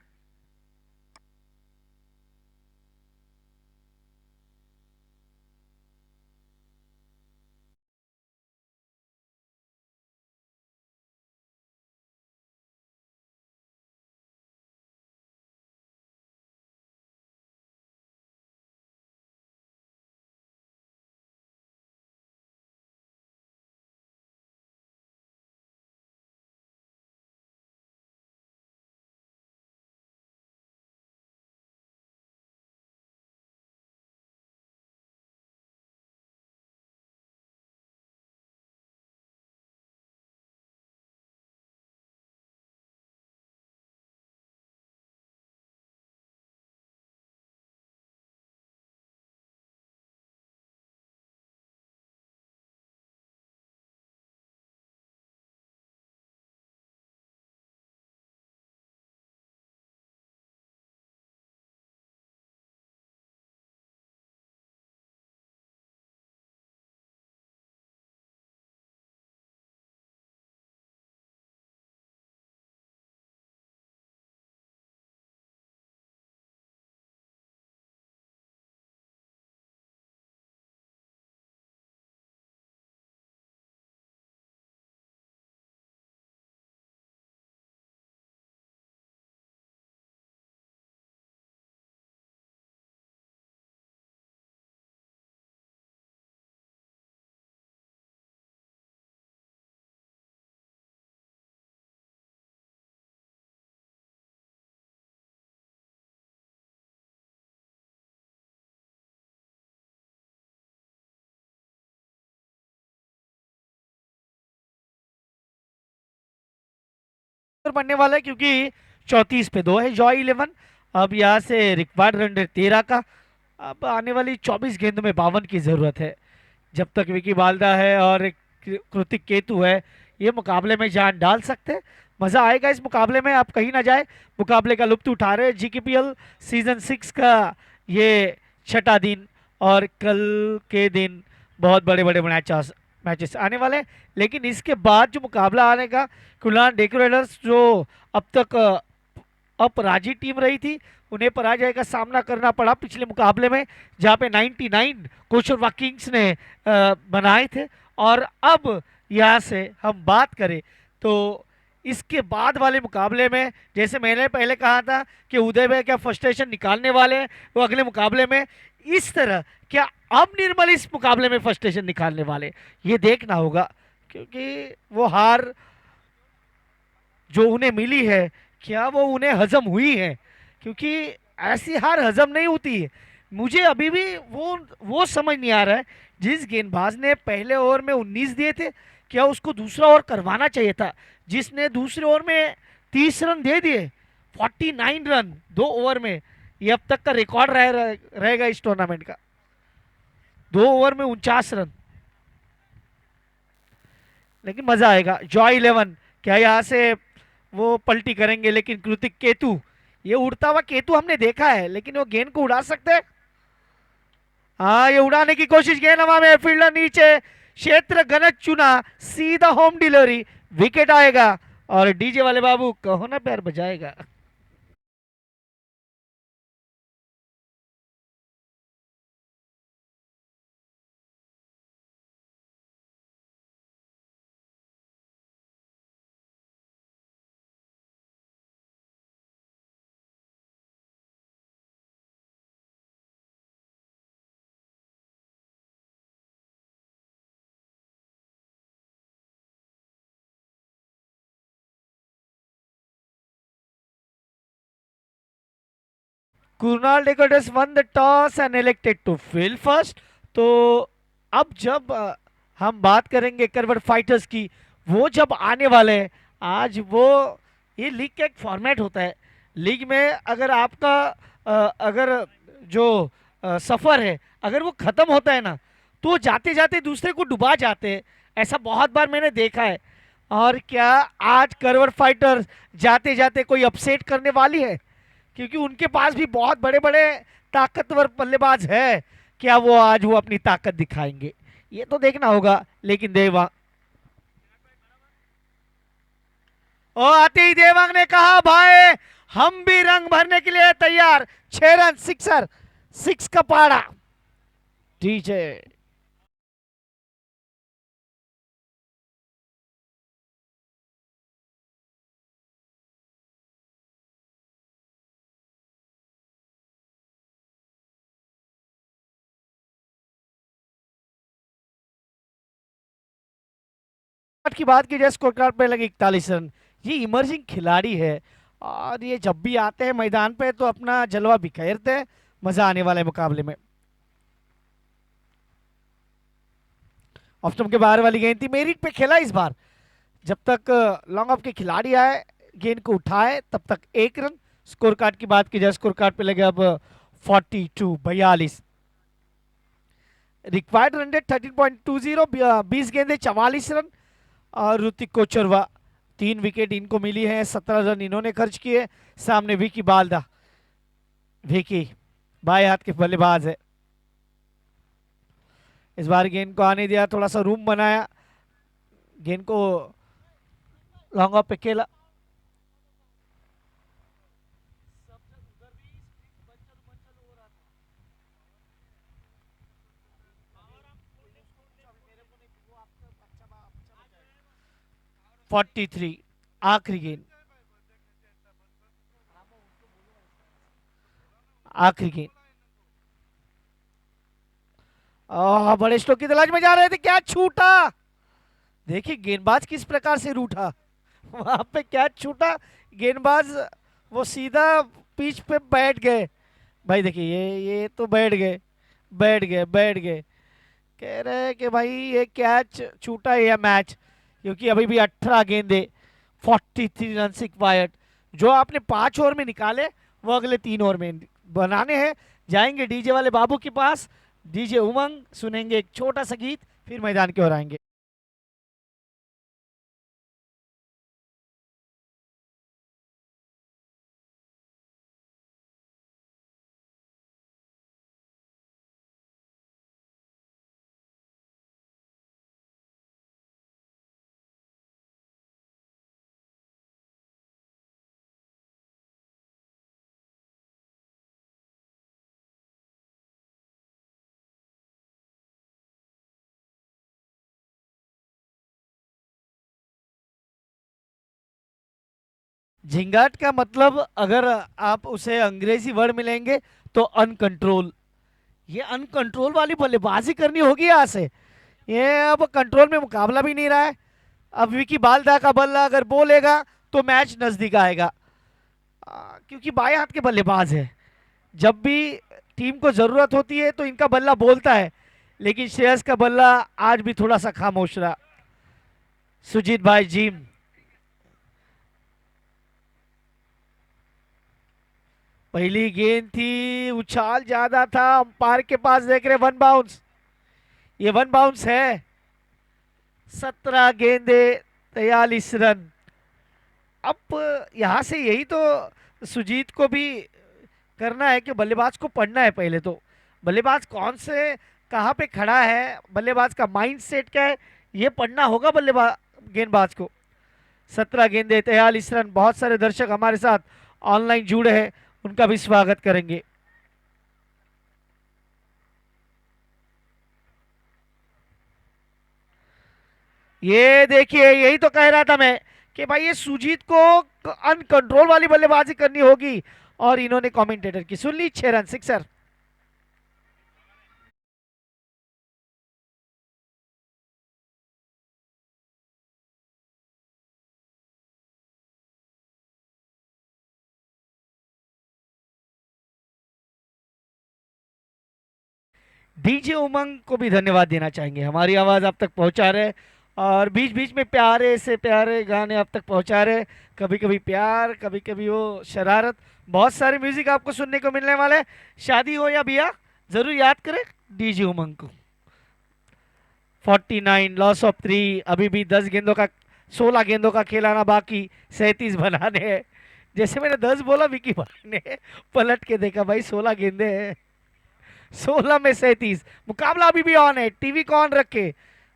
बनने वाला है क्योंकि 34 पे 2 है जॉय 11। अब यहाँ से रिक्वायर्ड रन रेट 13 का। अब आने वाली 24 गेंदों में 52 की जरूरत है। जब तक विकी बाल्दा है और एक कृतिक केतु है, ये मुकाबले में जान डाल सकते हैं। मजा आएगा इस मुकाबले में, आप कहीं ना जाए, मुकाबले का लुत्फ उठा रहे हैं। जीकेपीएल सीजन 6 का ये 6ठा दिन और कल के दिन बहुत बड़े बड़े मैचेस आने वाले हैं। लेकिन इसके बाद जो मुकाबला आने का, कुलान डेकोरेटर्स जो अब तक अपराजित टीम रही थी, उन्हें पराजय का सामना करना पड़ा पिछले मुकाबले में, जहां पे 99 कोचरवा किंग्स ने बनाए थे। और अब यहाँ से हम बात करें तो इसके बाद वाले मुकाबले में, जैसे मैंने पहले कहा था कि उदय भाई क्या फ्रस्ट्रेशन निकालने वाले हैं वो अगले मुकाबले में, इस तरह क्या अब निर्मल इस मुकाबले में फ्रस्ट्रेशन निकालने वाले, ये देखना होगा। क्योंकि वो हार जो उन्हें मिली है, क्या वो उन्हें हजम हुई है? क्योंकि ऐसी हार हजम नहीं होती है। मुझे अभी भी वो समझ नहीं आ रहा है, जिस गेंदबाज ने पहले ओवर में 19 दिए थे, क्या उसको दूसरा ओवर करवाना चाहिए था? जिसने दूसरे ओवर में 30 रन दे दिए, 49 रन 2 ओवर में, ये अब तक का रिकॉर्ड रहेगा इस टूर्नामेंट का। 2 ओवर में 49 रन। लेकिन मजा आएगा। जॉय 11 क्या यहाँ से वो पलटी करेंगे? लेकिन कृतिक केतु, ये उड़ता हुआ केतु हमने देखा है, लेकिन वो गेंद को उड़ा सकते हैं? हाँ, ये उड़ाने की कोशिश, गेंद हवा में, फील्डर नीचे, क्षेत्र गलत चुना, सीधा होम डिलीवरी, विकेट आएगा। और डीजे वाले बाबू कहो ना पैर बजाएगा। कुणाल डेकोडस won the toss and elected to field first. तो अब जब हम बात करेंगे करवट फाइटर्स की, वो जब आने वाले हैं आज वो, ये लीग का एक फॉर्मेट होता है। लीग में अगर आपका अगर जो सफर है अगर वो खत्म होता है ना, तो जाते जाते दूसरे को डुबा जाते हैं। ऐसा बहुत बार मैंने देखा है। और क्या आज करवट फाइटर्स जाते जाते कोई अपसेट करने वाली है? क्योंकि उनके पास भी बहुत बड़े बड़े ताकतवर बल्लेबाज है। क्या वो आज वो अपनी ताकत दिखाएंगे, ये तो देखना होगा। लेकिन देवा और आते ही देवांग ने कहा भाई हम भी रंग भरने के लिए तैयार। 6 रन सिक्सर, 6 का पाड़ा। डीजे की बात की जाए, स्कोर कार्ड पे लगे 41 रन। ये इमर्जिंग खिलाड़ी है और ये जब भी आते हैं मैदान पे तो अपना जलवा बिखेरते हैं। मजा आने वाला है मुकाबले में। ऑफ स्टंप के बाहर वाली गेंद थी, मेरिट पे खेला इस बार। जब तक लॉन्ग ऑफ के खिलाड़ी आए गेंद को उठाए तब तक 1 रन। स्कोर कार्ड की बात की जाए, स्कोर कार्ड पे लगे अब 42 रिक्वायर्ड रन रेट 13.20, 20 गेंदे 44 रन। और ऋतिक कोचरवा 3 विकेट इनको मिली है, 17 रन इन्होंने खर्च किए। सामने विकी बालदा, विकी बाएं हाथ के बल्लेबाज है। इस बार गेंद को आने दिया, थोड़ा सा रूम बनाया, गेंद को लॉन्ग ऑफ पे खेला। फोर्टी थ्री आखिरी गेंद, आखिरी गेंद। बड़े स्ट्रोक की तलाश में जा रहे थे, क्या छूटा। देखिए गेंदबाज किस प्रकार से रूठा, वहां पे क्या छूटा। गेंदबाज वो सीधा पिच पे बैठ गए। भाई देखिए ये तो बैठ गए, बैठ गए, बैठ गए। कह रहे हैं कि भाई ये कैच छूटा है या मैच, क्योंकि अभी भी 18 गेंदे 43 रन रिक्वायर्ड। जो आपने 5 ओवर में निकाले वो अगले 3 ओवर में बनाने हैं। जाएंगे डीजे वाले बाबू के पास, डीजे उमंग, सुनेंगे एक छोटा सा गीत, फिर मैदान की ओर आएंगे। झिंगाट का मतलब अगर आप उसे अंग्रेजी वर्ड मिलेंगे तो अनकंट्रोल। ये अनकंट्रोल वाली बल्लेबाजी करनी होगी यहाँ से। ये अब कंट्रोल में मुकाबला भी नहीं रहा है। अब विकी बालदा का बल्ला अगर बोलेगा तो मैच नजदीक आएगा। क्योंकि बाएं हाथ के बल्लेबाज है, जब भी टीम को जरूरत होती है तो इनका बल्ला बोलता है। लेकिन श्रेयस का बल्ला आज भी थोड़ा सा खामोश रहा। सुजीत भाई जिम, पहली गेंद थी, उछाल ज्यादा था, अंपायर के पास देख रहे 1 बाउंस। ये 1 बाउंस है। 17 गेंदे 43 रन। अब यहां से यही तो सुजीत को भी करना है कि बल्लेबाज को पढ़ना है। पहले तो बल्लेबाज कौन से कहां पे खड़ा है, बल्लेबाज का माइंड सेट क्या है, ये पढ़ना होगा बल्लेबाज गेंदबाज को। 17 गेंदे 43 रन। बहुत सारे दर्शक हमारे साथ ऑनलाइन जुड़े हैं, उनका भी स्वागत करेंगे। ये देखिए, यही तो कह रहा था मैं कि भाई ये सुजीत को अनकंट्रोल वाली बल्लेबाजी करनी होगी, और इन्होंने कमेंटेटर की सुन ली। 6 रन, सिक्सर। डीजे उमंग को भी धन्यवाद देना चाहेंगे, हमारी आवाज आप तक पहुंचा रहे और बीच बीच में प्यारे से प्यारे गाने आप तक पहुंचा रहे। कभी कभी प्यार, कभी कभी वो शरारत, बहुत सारे म्यूजिक आपको सुनने को मिलने वाले हैं। शादी हो या बिया, जरूर याद करें डीजे उमंग को। 49, लॉस ऑफ 3। अभी भी 10 गेंदों का 16 गेंदों का खिलाना बाकी, 37 बनाने हैं। जैसे मैंने 10 बोला, विकी भाई ने पलट के देखा, भाई 16 गेंदे हैं, 16 में 37। मुकाबला अभी भी ऑन है, टीवी को ऑन रखे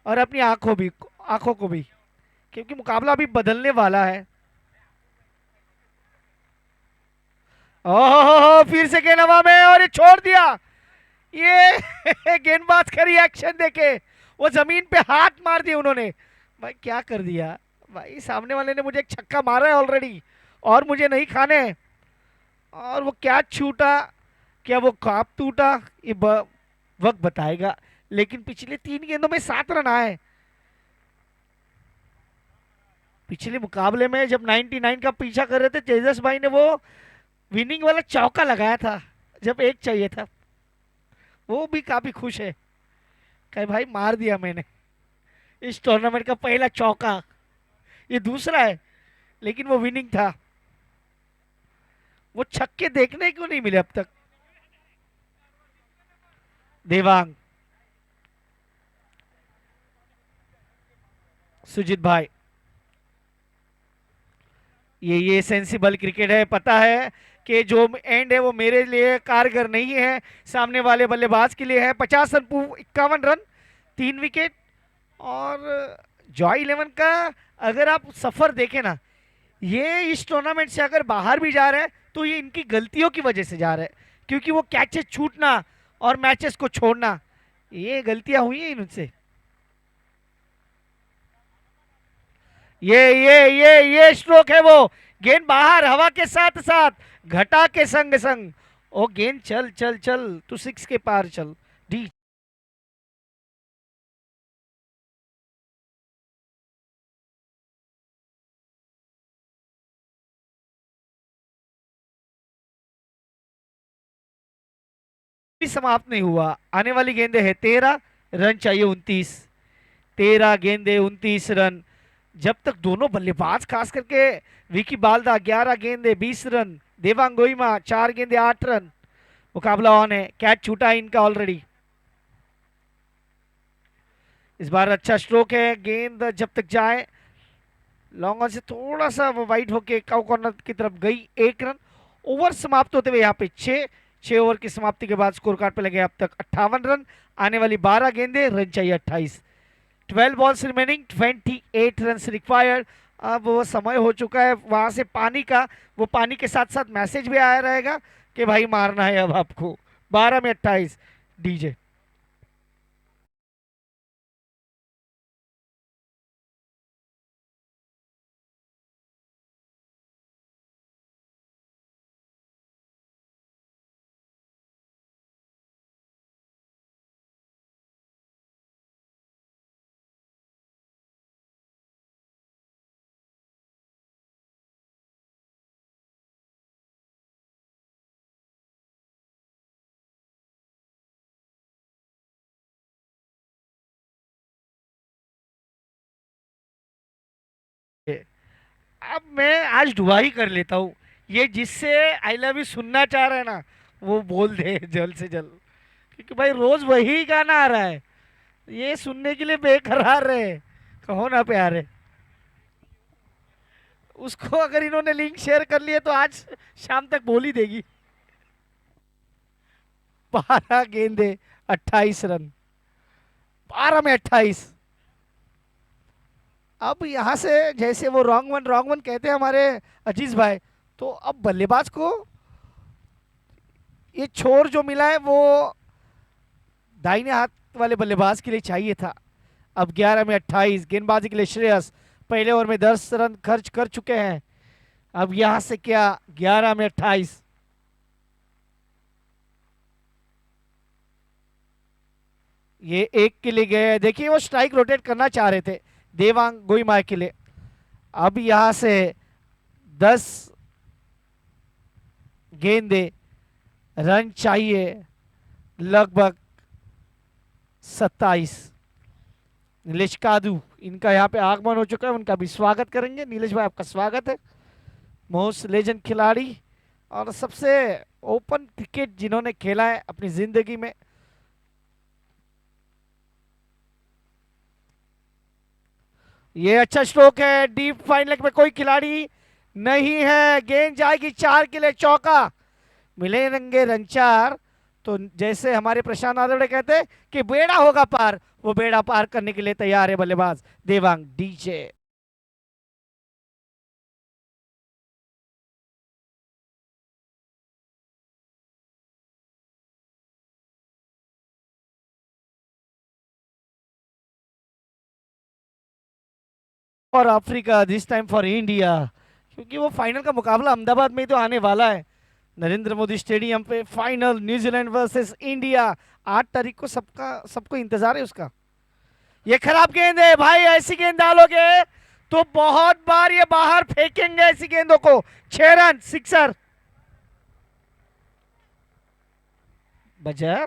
और अपनी आंखों को भी, क्योंकि मुकाबला अभी बदलने वाला है। ओहो, फिर से गेंद हवा में और ये छोड़ दिया। ये गेंदबाज का रिएक्शन देखे, वो जमीन पे हाथ मार दिए उन्होंने। भाई क्या कर दिया भाई, सामने वाले ने मुझे एक छक्का मारा है ऑलरेडी और मुझे नहीं खाने। और वो क्या छूटा, क्या वो काप टूटा, ये वक्त बताएगा। लेकिन पिछले 3 गेंदों में 7 रन आए। पिछले मुकाबले में जब 99 का पीछा कर रहे थे तेजस भाई ने, वो विनिंग वाला चौका लगाया था जब एक चाहिए था। वो भी काफी खुश है, कहे भाई मार दिया मैंने इस टूर्नामेंट का पहला चौका। ये दूसरा है लेकिन वो विनिंग था। वो छक्के देखने को नहीं मिले अब तक। देवांग, सुजीत भाई, ये सेंसिबल क्रिकेट है। पता है कि जो एंड है वो मेरे लिए कारगर नहीं है, सामने वाले बल्लेबाज के लिए है। 50 रन, 51 रन, 3 विकेट। और जॉय 11 का अगर आप सफर देखें ना, ये इस टूर्नामेंट से अगर बाहर भी जा रहे हैं तो ये इनकी गलतियों की वजह से जा रहे हैं, क्योंकि वो कैचेस छूटना और मैचेस को छोड़ना, ये गलतियां हुई हैं इनसे। ये स्ट्रोक है, वो गेंद बाहर हवा के साथ साथ घटा के संग संग। ओ गेंद चल चल चल, तू 6 के पार चल। डी समाप्त नहीं हुआ, आने वाली गेंदे है 13 रन चाहिए 29। 13 गेंदे 29 रन। जब तक दोनों बल्लेबाज खास करके विकी बाल्दा 11 गेंदे 20 रन, देवांग गोइमा 4 गेंदे 8 रन। मुकाबला ऑन है, कैच छूटा इनका ऑलरेडी। इस बार अच्छा स्ट्रोक है, गेंद जब तक जाए लॉन्ग ऑन से थोड़ा सा वो वाइड होके काउ कॉर्नर की तरफ गई। 1 रन। ओवर समाप्त होते हुए यहाँ पे 6 ओवर की समाप्ति के बाद स्कोर कार्ड पे लगे अब तक 58 रन। आने वाली 12 गेंदे, रन चाहिए 28। 12 बॉल्स रिमेनिंग, 28 रन रिक्वायर्ड। अब वो समय हो चुका है वहां से पानी का, वो पानी के साथ साथ मैसेज भी आया रहेगा कि भाई मारना है अब आपको। 12 में 28। डीजे अब मैं आज दुआ ही कर लेता हूँ, ये जिससे आई लव यू सुनना चाह रहे हैं ना, वो बोल दे जल्द से जल्द, क्योंकि भाई रोज वही गाना आ रहा है, ये सुनने के लिए बेकरार रहे। कहो ना प्यारे, उसको अगर इन्होंने लिंक शेयर कर लिए तो आज शाम तक बोल ही देगी। 12 गेंदे 28 रन, 12 में 28। अब यहाँ से जैसे वो रॉन्ग वन कहते हैं हमारे अजीज भाई, तो अब बल्लेबाज को ये छोर जो मिला है वो दाहिने हाथ वाले बल्लेबाज के लिए चाहिए था। अब 11 में 28 गेंदबाजी के लिए श्रेयस पहले ओवर में 10 रन खर्च कर चुके हैं। अब यहां से क्या, 11 में 28। ये एक के लिए गए, देखिए वो स्ट्राइक रोटेट करना चाह रहे थे देवांग गोइमा के लिए। अब यहां से 10 गेंदे, रन चाहिए लगभग 27। नीलेश कादू इनका यहाँ पे आगमन हो चुका है, उनका भी स्वागत करेंगे। नीलेश भाई आपका स्वागत है, मोस्ट लेजेंड खिलाड़ी और सबसे ओपन क्रिकेट जिन्होंने खेला है अपनी जिंदगी में। ये अच्छा स्ट्रोक है, डीप फाइन लेग में कोई खिलाड़ी नहीं है, गेंद जाएगी 4 के लिए, चौका मिलेंगे रन 4। तो जैसे हमारे प्रशांत आदवड़े कहते हैं कि बेड़ा होगा पार, वो बेड़ा पार करने के लिए तैयार है बल्लेबाज देवांग डीजे। और Africa, this time for India, क्योंकि वो फाइनल का मुकाबला अहमदाबाद में ही तो आने वाला है, नरेंद्र मोदी स्टेडियम पे फाइनल न्यूजीलैंड वर्सेस इंडिया 8 तारीख को। सबको इंतजार है उसका। ये खराब गेंद है भाई, ऐसी गेंद डालोगे तो बहुत बार ये बाहर फेंकेंगे ऐसी गेंदों को। 6 रन, सिक्सर बजा।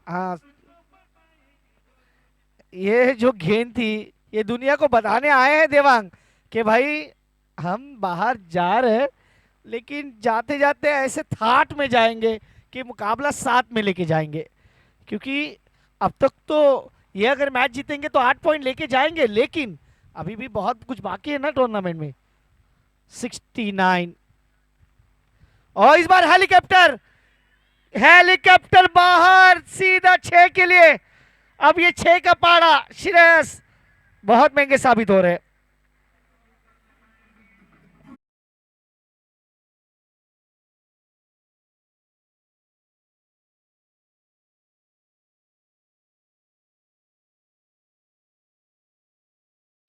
हाँ, ये जो गेंद थी ये दुनिया को बताने आए हैं देवांग कि भाई हम बाहर जा रहे हैं, लेकिन जाते जाते ऐसे थाट में जाएंगे कि मुकाबला 7 में लेके जाएंगे। क्योंकि अब तक तो ये अगर मैच जीतेंगे तो 8 पॉइंट लेके जाएंगे, लेकिन अभी भी बहुत कुछ बाकी है ना टूर्नामेंट में। 69 और इस बार हेलीकॉप्टर बाहर सीधा 6 के लिए। अब ये 6 का पाड़ा श्रेयस बहुत महंगे साबित हो रहे हैं।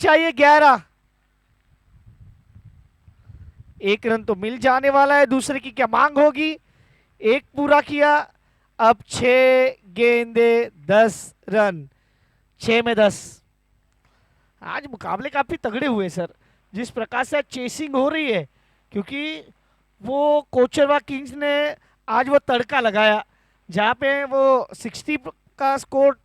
चाहिए 11, 1 रन तो मिल जाने वाला है, दूसरे की क्या मांग होगी। 1 पूरा किया, अब 6 गेंदे 10 रन, 6 में 10। आज मुकाबले काफी तगड़े हुए सर, जिस प्रकार से चेसिंग हो रही है, क्योंकि वो कोचरवा किंग्स ने आज वो तड़का लगाया जहाँ पे वो 60 का स्कोर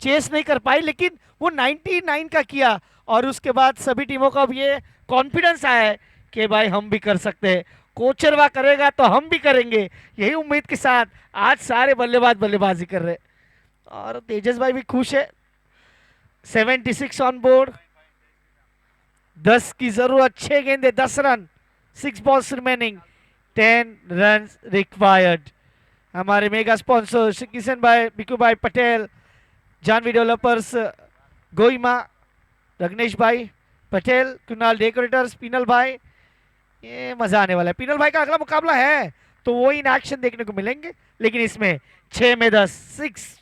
चेस नहीं कर पाई, लेकिन वो 99 का किया। और उसके बाद सभी टीमों का अब ये कॉन्फिडेंस आया है कि भाई हम भी कर सकते हैं, कोचरवा करेगा तो हम भी करेंगे। यही उम्मीद के साथ आज सारे बल्लेबाज बल्लेबाजी कर रहे हैं और तेजस भाई भी खुश है। 76 ऑन बोर्ड, 10 की जरूरत, 6 गेंदे 10 run, 6 balls remaining, 10 run required. हमारे मेगा स्पॉन्सर श्री किशन भाई, बिकू भाई पटेल, जानवी डेवलपर्स गोइमा, रग्नेश भाई पटेल, कुणाल डेकोरेटर्स, पीनल भाई, ये मजा आने वाला है। पीनल भाई का अगला मुकाबला है तो वो इन एक्शन देखने को मिलेंगे, लेकिन इसमें 6 में 10, 6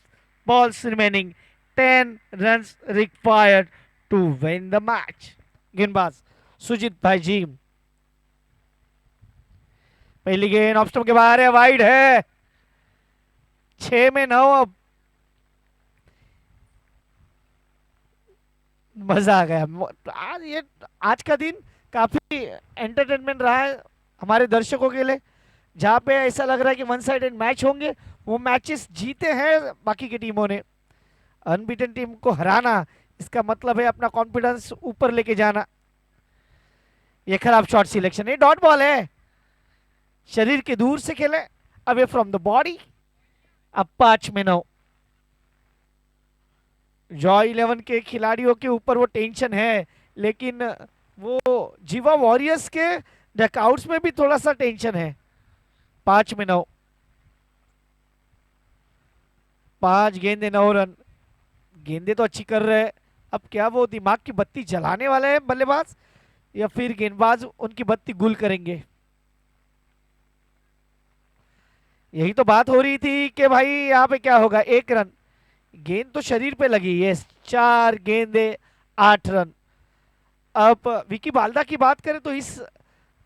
balls remaining, 10 runs required to win the match. गेंदबाज सुजीत भाई जी, पहली गेंद ऑफ स्टंप के बाहर है, वाइड है, 6 में 9। अब मजा आ गया। आज का दिन काफी एंटरटेनमेंट रहा है हमारे दर्शकों के लिए, जहाँ पे ऐसा लग रहा है कि वन साइडेड मैच होंगे। वो मैचेस जीते हैं बाकी की टीमों ने, अनबीटन टीम को हराना, इसका मतलब है अपना कॉन्फिडेंस ऊपर लेके जाना। ये खराब शॉट सिलेक्शन है, डॉट बॉल है, शरीर के दूर से खेले, अवे फ्रॉम द बॉडी। अब 5 में 9। जॉय 11 के खिलाड़ियों के ऊपर वो टेंशन है, लेकिन वो जीवा वॉरियर्स के डकआउट्स में भी थोड़ा सा टेंशन है। 5 में 9, 5 गेंदे 9 रन। गेंदे तो अच्छी कर रहे हैं। अब क्या वो दिमाग की बत्ती जलाने वाले हैं बल्लेबाज, या फिर गेंदबाज उनकी बत्ती गुल करेंगे? यही तो बात हो रही थी कि भाई यहाँ पे क्या होगा। 1 रन, गेंद तो शरीर पे लगी है। 4 गेंदे 8 रन। अब विकी बाल्दा की बात करें तो इस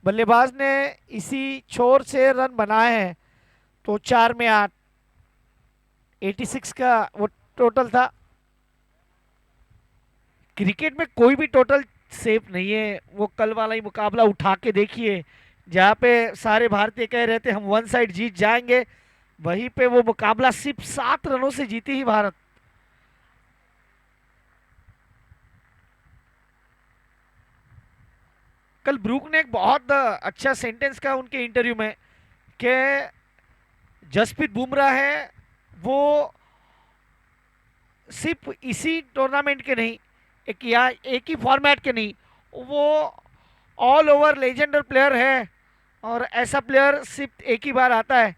बल्लेबाज ने इसी छोर से रन बनाए हैं, तो 4 में 8, 86 का वो टोटल था। क्रिकेट में कोई भी टोटल सेफ नहीं है। वो कल वाला ही मुकाबला उठा के देखिए, जहाँ पे सारे भारतीय कह रहे थे हम वन साइड जीत जाएंगे, वहीं पे वो मुकाबला सिर्फ 7 रनों से जीती ही भारत। कल ब्रूक ने एक बहुत अच्छा सेंटेंस कहा उनके इंटरव्यू में कि जसप्रीत बुमराह है वो सिर्फ इसी टूर्नामेंट के नहीं, एक ही फॉर्मेट के नहीं, वो ऑल ओवर लेजेंडर प्लेयर है, और ऐसा प्लेयर सिर्फ एक ही बार आता है।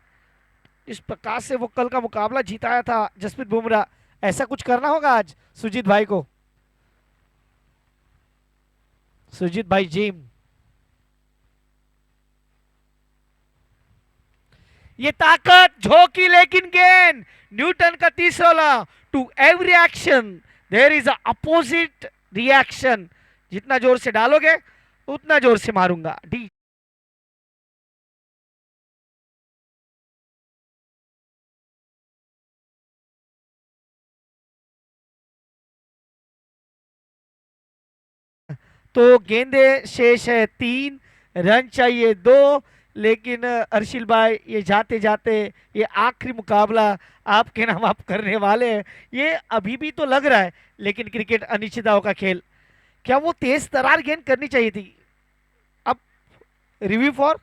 इस प्रकार से वो कल का मुकाबला जीताया था जसप्रीत बुमराह। ऐसा कुछ करना होगा आज सुजीत भाई को। सुजीत भाई जिम, ये ताकत झोंकी लेकिन गेंद। न्यूटन का तीसरा law, to every action there is a opposite reaction. जितना जोर से डालोगे उतना जोर से मारूंगा। डी तो गेंदे शेष है 3, रन चाहिए 2, लेकिन अर्शिल भाई ये जाते जाते ये आखिरी मुकाबला आपके नाम आप करने वाले हैं। ये अभी भी तो लग रहा है, लेकिन क्रिकेट अनिश्चितताओं का खेल। क्या वो तेज तरार गेंद करनी चाहिए थी? अब रिव्यू फॉर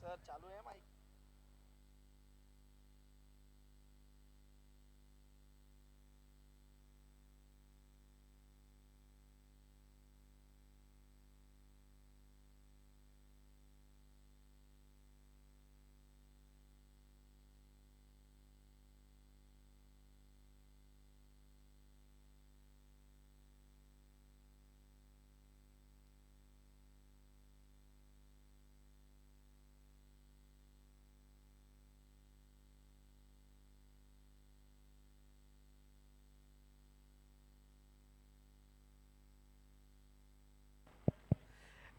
सर चालू है mike.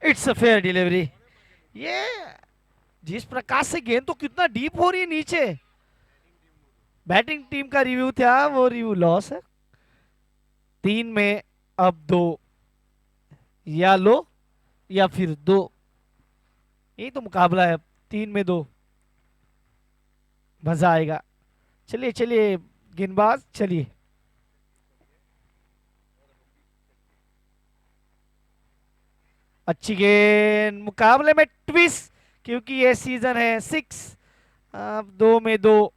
It's a fair delivery. ये जिस प्रकार से गेंद तो कितना डीप हो रही है नीचे। बैटिंग टीम का रिव्यू था, वो रिव्यू लॉस है। 3 में अब 2, या लो या फिर 2, यही तो मुकाबला है। 3 में 2, मजा आएगा। चलिए चलिए गेंदबाज चलिए। अच्छी गेंद, मुकाबले में ट्विस्ट, क्योंकि ये सीजन है 6। अब 2 में 2,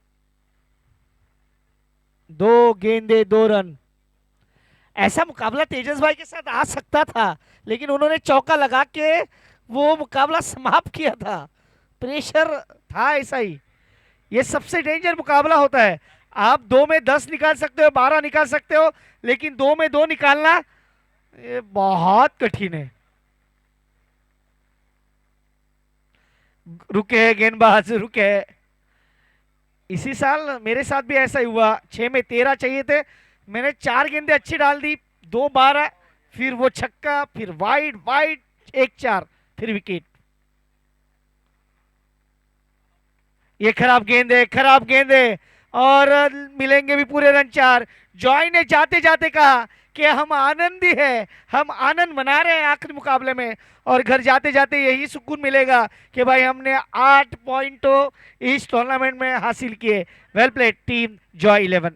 2 गेंदे 2 रन। ऐसा मुकाबला तेजस भाई के साथ आ सकता था, लेकिन उन्होंने चौका लगा के वो मुकाबला समाप्त किया था। प्रेशर था ऐसा ही। ये सबसे डेंजर मुकाबला होता है। आप 2 में 10 निकाल सकते हो, 12 निकाल सकते हो, लेकिन 2 में 2 निकालना ये बहुत कठिन है। रुके गेंदबाज रुके। इसी साल मेरे साथ भी ऐसा ही हुआ। 6 में 13 चाहिए थे, मैंने 4 गेंदें अच्छी डाल दी, 2 12, फिर वो छक्का, फिर वाइड वाइड, 1 4, फिर विकेट। ये खराब गेंद है, खराब गेंद है, और मिलेंगे भी पूरे रन 4। जॉय ने जाते जाते कहा कि हम आनंदी है, हम आनंद मना रहे हैं आखिरी मुकाबले में, और घर जाते जाते यही सुकून मिलेगा कि भाई हमने 8 पॉइंट इस टूर्नामेंट में हासिल किए। Well played team Joy 11।